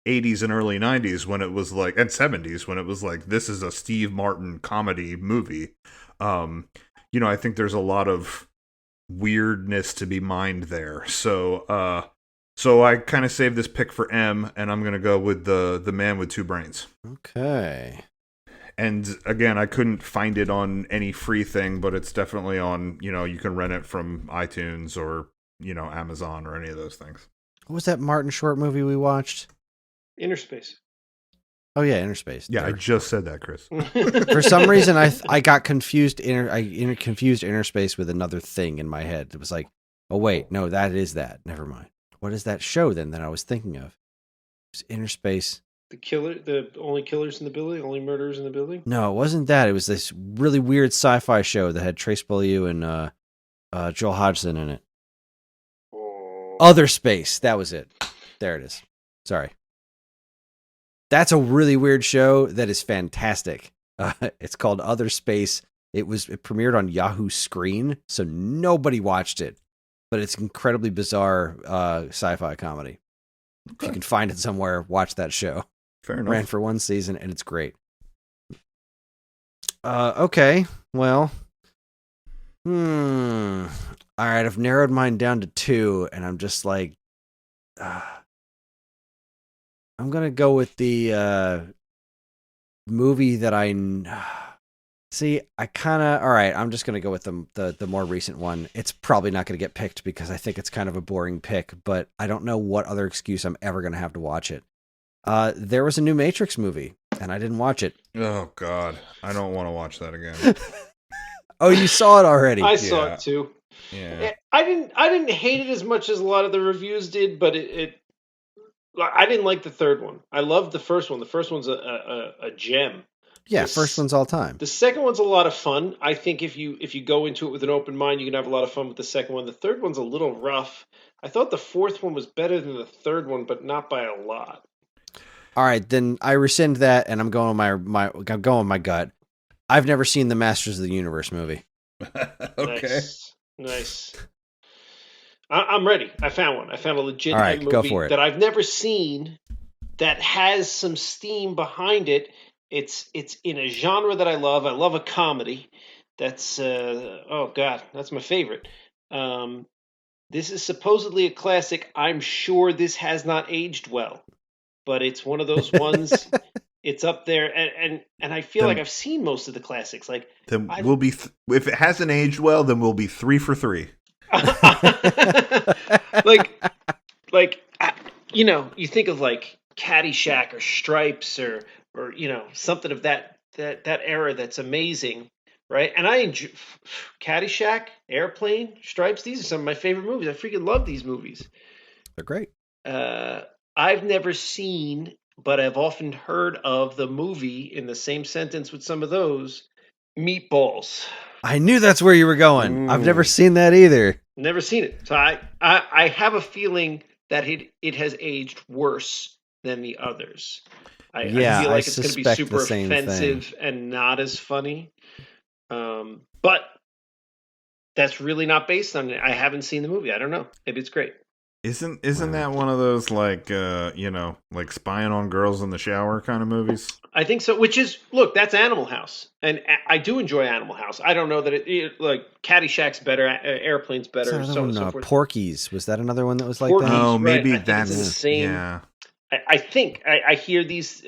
80s and early 90s when it was like, and 70s when it was like, this is a Steve Martin comedy movie. I think there's a lot of weirdness to be mined there. So I kind of saved this pick for M, and I'm going to go with the Man with Two Brains. Okay. And again, I couldn't find it on any free thing, but it's definitely on, you can rent it from iTunes or, Amazon or any of those things. What was that Martin short movie we watched? Inner Space. Oh yeah, Inner Space. Yeah, I just said that, Chris. For some reason, I got confused. I confused Inner Space with another thing in my head. It was like, oh wait, no, that is that. Never mind. What is that show then that I was thinking of? It was Inner Space. The only killers in the building, only murderers in the building. No, it wasn't that. It was this really weird sci-fi show that had Trace Beaulieu and Joel Hodgson in it. Other Space. That was it. There it is. Sorry. That's a really weird show that is fantastic. It's called Other Space. It premiered on Yahoo Screen, so nobody watched it. But it's incredibly bizarre sci-fi comedy. Okay. If you can find it somewhere, watch that show. Fair enough. Ran for one season, and it's great. Okay, well. All right, I've narrowed mine down to 2, and I'm just like... I'm going to go with the movie that see, I kind of... All right, I'm just going to go with the more recent one. It's probably not going to get picked because I think it's kind of a boring pick, but I don't know what other excuse I'm ever going to have to watch it. There was a new Matrix movie, and I didn't watch it. Oh, God. I don't want to watch that again. Oh, you saw it already? I saw it, too. Yeah. I didn't hate it as much as a lot of the reviews did, but I didn't like the third one. I loved the first one. The first one's a gem. Yeah, first one's all time. The second one's a lot of fun. I think if you go into it with an open mind, you can have a lot of fun with the second one. The third one's a little rough. I thought the fourth one was better than the third one, but not by a lot. All right, then I rescind that, and I'm going with my gut. I've never seen the Masters of the Universe movie. Okay. Nice. I'm ready. I found one. I found a legit movie go for it. that I've never seen that has some steam behind it. It's in a genre that I love. I love a comedy. That's that's my favorite. This is supposedly a classic. I'm sure this has not aged well, but it's one of those ones. It's up there, and I feel like I've seen most of the classics. Like then we'll be if it hasn't aged well, then we'll be 3 for 3. You think of like Caddyshack or Stripes or something of that era that's amazing, right? And I enjoy Caddyshack, Airplane, Stripes. These are some of my favorite movies. I freaking love these movies. They're great. I've never seen, but I've often heard of the movie in the same sentence with some of those, Meatballs. I knew that's where you were going. I've never seen that either. Never seen it. So I have a feeling that it has aged worse than the others. I feel like it's going to be super offensive and not as funny. But that's really not based on it. I haven't seen the movie. I don't know. Maybe it's great. Isn't that one of those like like spying on girls in the shower kind of movies? I think so. That's Animal House, and I do enjoy Animal House. I don't know that it like Caddyshack's better, Airplane's better, so on and so forth. Porky's, was that another one that was like Porky's, that? Oh, maybe right. that's the same. Yeah. I think I hear these.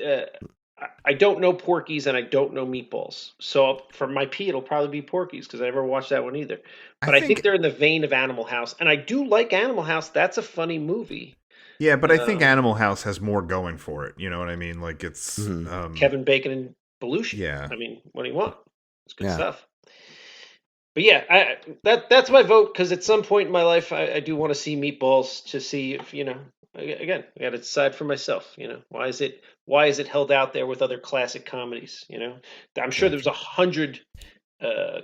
I don't know Porky's and I don't know Meatballs. So for my P, it'll probably be Porky's because I never watched that one either. But I think they're in the vein of Animal House. And I do like Animal House. That's a funny movie. Yeah, but I think Animal House has more going for it. You know what I mean? Like it's... Kevin Bacon and Belushi. Yeah. I mean, what do you want? It's good Yeah. stuff. But yeah, that's my vote, because at some point in my life, I do want to see Meatballs to see if, again, I got to decide for myself. Why is it held out there with other classic comedies? I'm sure there was 100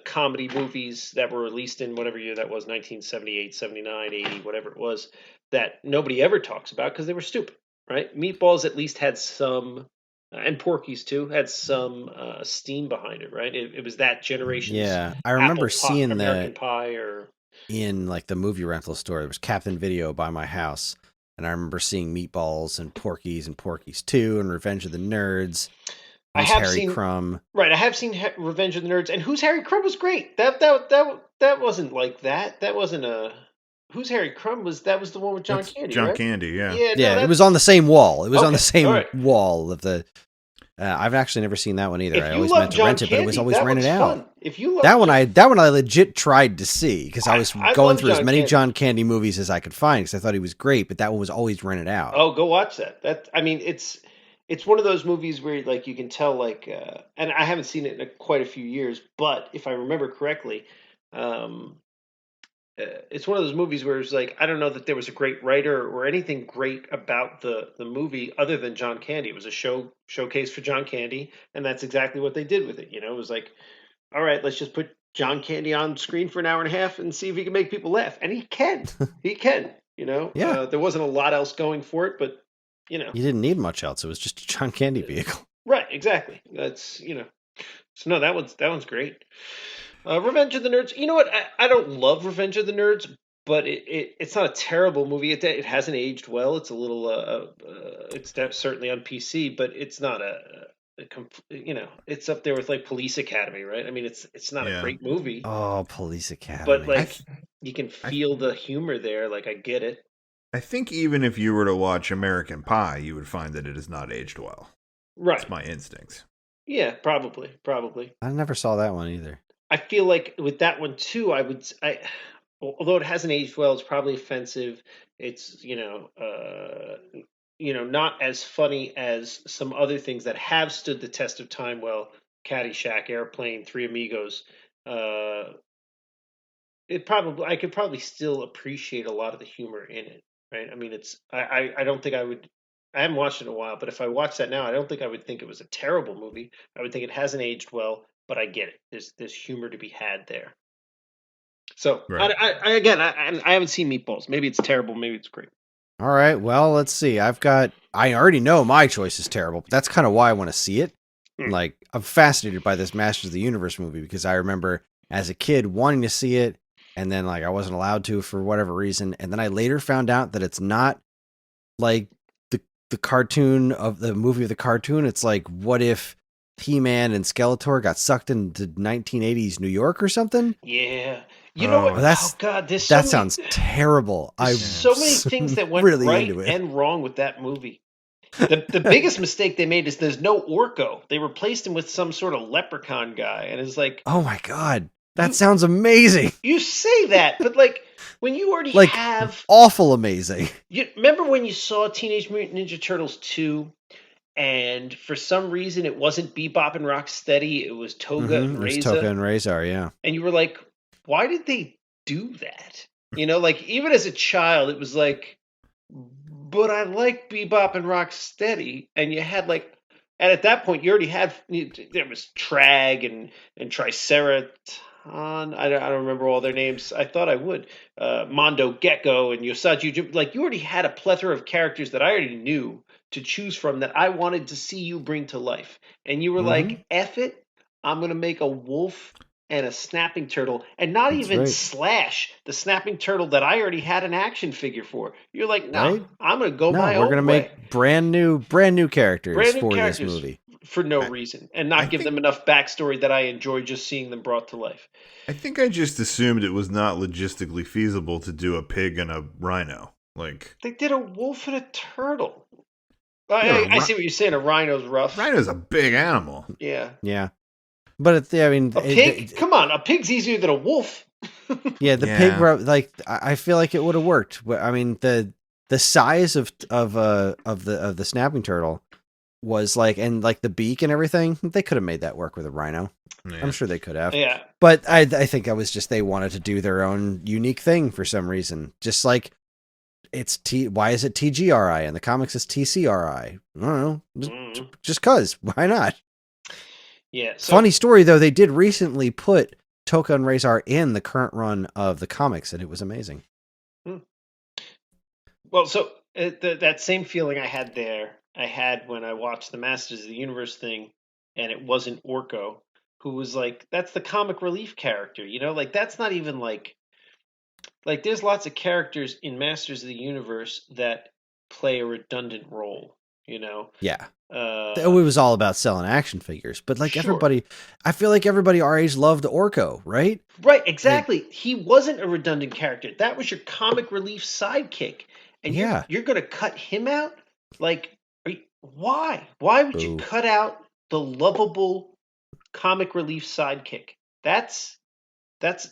comedy movies that were released in whatever year that was, 1978, 79, 80, whatever it was, that nobody ever talks about because they were stupid, right? Meatballs at least had some, and Porky's too, had some steam behind it, right? It was that generation's Yeah, I remember seeing American that Pie, or in like the movie rental store. There was Captain Video by my house, and I remember seeing Meatballs and Porky's 2 and Revenge of the Nerds. I have Harry seen Crumb. Right, I have seen Revenge of the Nerds, and Who's Harry Crumb was great. That wasn't like that. That wasn't a Who's Harry Crumb was. That was the one with John Candy. John right? Candy, yeah. Yeah, it was on the same wall. It was on the Okay, same all right. wall of the. I've actually never seen that one either. If I you always love meant to John rent it, but it was Candy, always that rented one's out. fun. If you love That one I legit tried to see because I was I going love through as John many Candy. John Candy movies as I could find because I thought he was great, but that one was always rented out. Oh, go watch that. It's one of those movies where like you can tell and I haven't seen it in quite a few years, but if I remember correctly, it's one of those movies where it's like I don't know that there was a great writer or anything great about the movie other than John Candy. It was a showcase for John Candy, and that's exactly what they did with it. It was like, all right, let's just put John Candy on screen for an hour and a half and see if he can make people laugh, and he can. He can. Yeah. There wasn't a lot else going for it, but You didn't need much else. It was just a John Candy vehicle. Right, exactly. That's So no, that one's great. Revenge of the Nerds. You know what? I don't love Revenge of the Nerds, but it's not a terrible movie. It hasn't aged well. It's a little it's certainly on PC, but it's not it's up there with like Police Academy, right? I mean, it's not a great movie, Oh, Police Academy. but like you can feel the humor there. Like I get it. I think even if you were to watch American Pie, you would find that it has not aged well. Right. That's my instinct. Yeah, probably. I never saw that one either. I feel like with that one too, although it hasn't aged well, it's probably offensive. It's not as funny as some other things that have stood the test of time. Well, Caddyshack, Airplane, Three Amigos. I could probably still appreciate a lot of the humor in it. Right? I mean, I don't think I would. I haven't watched it in a while, but if I watch that now, I don't think I would think it was a terrible movie. I would think it hasn't aged well, but I get it. There's humor to be had there. So, Right. I haven't seen Meatballs. Maybe it's terrible. Maybe it's great. All right, well, let's see. I already know my choice is terrible, but that's kind of why I want to see it. Like, I'm fascinated by this Masters of the Universe movie because I remember as a kid wanting to see it, and then like I wasn't allowed to for whatever reason, and then I later found out that it's not like the cartoon of the movie of the cartoon. It's like, what if He-Man and Skeletor got sucked into 1980s New York or something? Yeah. You know what? That's, oh God, that sounds terrible. There's so many things that went really right into it. and wrong with that movie. The biggest mistake they made is there's no Orko. They replaced him with some sort of leprechaun guy, and it's like, oh my God, that sounds amazing. You say that, but like when you already Like, have awful amazing. You remember when you saw Teenage Mutant Ninja Turtles 2, and for some reason it wasn't Bebop and Rocksteady, it was Toga and It was Reza, Toga and Razor, yeah. and you were like, why did they do that? Like even as a child, it was like, but I like Bebop and Rocksteady, and you had like, and at that point you already had there was Trag and Triceraton. I don't remember all their names. I thought I would. Mondo Gecko and Yosaju. Like you already had a plethora of characters that I already knew to choose from that I wanted to see you bring to life. And you were like, F it, I'm going to make a wolf and a snapping turtle, and not That's even right. Slash, the snapping turtle that I already had an action figure for. You're like, no, Right? I'm going to go No, my we're own gonna way. make brand new characters Brand new for characters this movie. for no reason, and not give them enough backstory that I enjoy just seeing them brought to life. I think I just assumed it was not logistically feasible to do a pig and a rhino. Like, They did a wolf and a turtle. Yeah, I see what you're saying. A rhino's rough. rhino's a big animal. Yeah. Yeah, but I mean, A pig? Come on, a pig's easier than a wolf. yeah, the pig. Like, I feel like it would have worked. I mean, the size of the snapping turtle was like, and like the beak and everything, they could have made that work with a rhino. Yeah. I'm sure they could have. Yeah. But I think that was just they wanted to do their own unique thing for some reason. Just like why is it TGRI and the comics is TCRI? I don't know. Just cause. Why not? Yeah. So, Funny story though, they did recently put Toka and Razor in the current run of the comics, and it was amazing. Well, so that same feeling I had when I watched the Masters of the Universe thing, and it wasn't Orko, who was like, that's the comic relief character, like that's not even like there's lots of characters in Masters of the Universe that play a redundant role, Yeah. It was all about selling action figures, but like Sure. everybody, I feel like everybody our age loved Orko, right? Right, exactly. He wasn't a redundant character. That was your comic relief sidekick. And Yeah. you're going to cut him out? Like, why? Why would you Boo. cut out the lovable comic relief sidekick? That's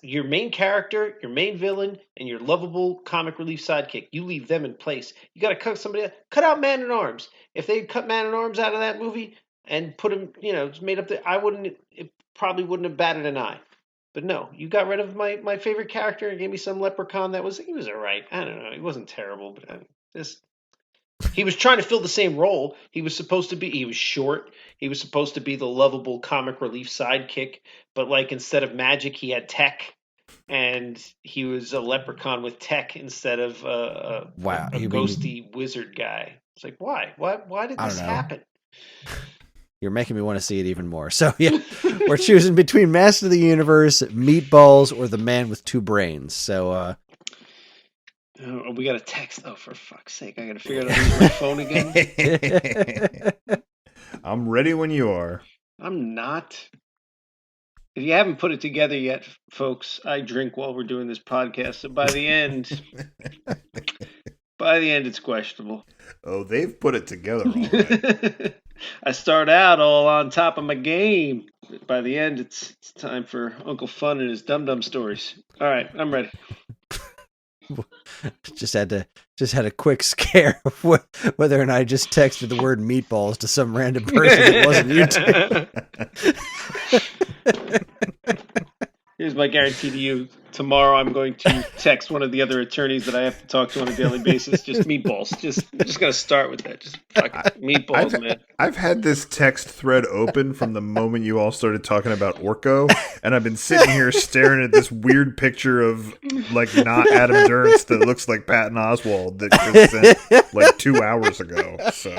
your main character, your main villain, and your lovable comic relief sidekick. You leave them in place. You got to cut somebody else. Cut out Man at Arms. If they cut Man at Arms out of that movie and put him, made up it probably wouldn't have batted an eye. But no, you got rid of my favorite character and gave me some leprechaun he was all right. I don't know. He wasn't terrible, but he was trying to fill the same role. He was short. He was supposed to be the lovable comic relief sidekick, but like instead of magic, he had tech, and he was a leprechaun with tech instead of a ghosty wizard guy. It's like, why? Why did this happen? You're making me want to see it even more. So yeah, we're choosing between Master of the Universe, Meatballs, or The Man with Two Brains. So we got a text. Oh, for fuck's sake! I got to figure out how to use my phone again. I'm ready when you are. I'm not. If you haven't put it together yet, folks, I drink while we're doing this podcast. So by the end, it's questionable. Oh, they've put it together all right. I start out all on top of my game. By the end, it's time for Uncle Fun and his dum-dum stories. All right, I'm ready. just had a quick scare of whether or not I just texted the word meatballs to some random person that wasn't you two. Here's my guarantee to you. Tomorrow I'm going to text one of the other attorneys that I have to talk to on a daily basis. Just meatballs. I'm just going to start with that. Just fucking meatballs, man. I've had this text thread open from the moment you all started talking about Orko, and I've been sitting here staring at this weird picture of, like, not Adam Durst that looks like Patton Oswalt that Chris sent, like, 2 hours ago. So...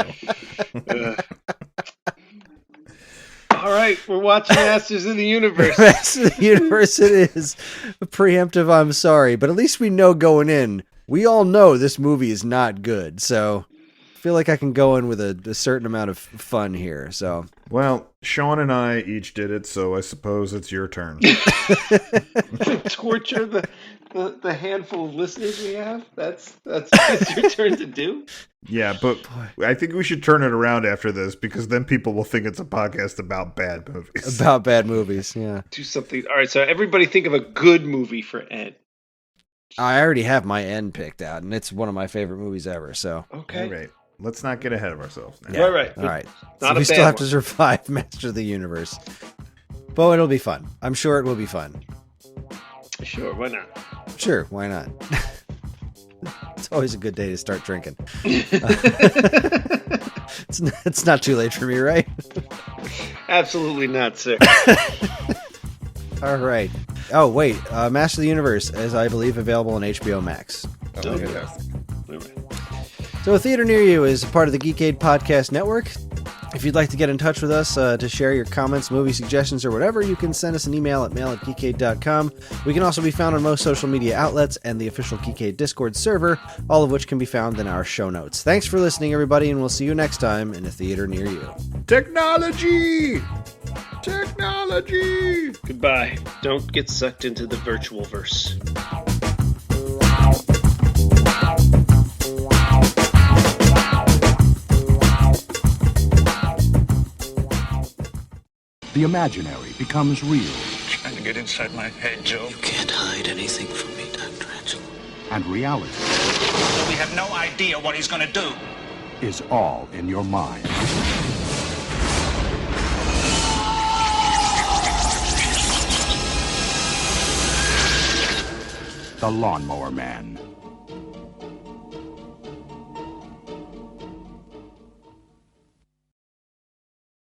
All right, we're watching Masters of the Universe. Masters of the Universe it is. Preemptive, I'm sorry. But at least we know going in, we all know this movie is not good. So I feel like I can go in with a certain amount of fun here. So, well, Sean and I each did it, so I suppose it's your turn. Torture the handful of listeners we have? That's your turn to do? Yeah, but I think we should turn it around after this, because then people will think it's a podcast about bad movies. About bad movies, yeah. Do something. All right, so everybody think of a good movie for Ed. I already have my end picked out, and it's one of my favorite movies ever, so. Okay. All right. Let's not get ahead of ourselves now. Yeah. Right. All right. Not so a we still bad have one. to survive Master of the Universe. But it'll be fun. I'm sure it will be fun. Sure, why not? Sure, why not? It's always a good day to start drinking. It's not too late for me, right? Absolutely not, sir. All right. Oh, wait. Master of the Universe is, I believe, available on HBO Max. Oh, fantastic. So a theater near you is a part of the Geekade Podcast Network. If you'd like to get in touch with us to share your comments, movie suggestions, or whatever, you can send us an email at mail@geekade.com. We can also be found on most social media outlets and the official Geekade Discord server, all of which can be found in our show notes. Thanks for listening, everybody, and we'll see you next time in a theater near you. Technology! Technology! Goodbye. Don't get sucked into the virtual verse. The imaginary becomes real, Trying to get inside my head, Joe. You can't hide anything from me, Dr. Angelo. and reality We have no idea what he's going to do. is all in your mind. The Lawnmower Man.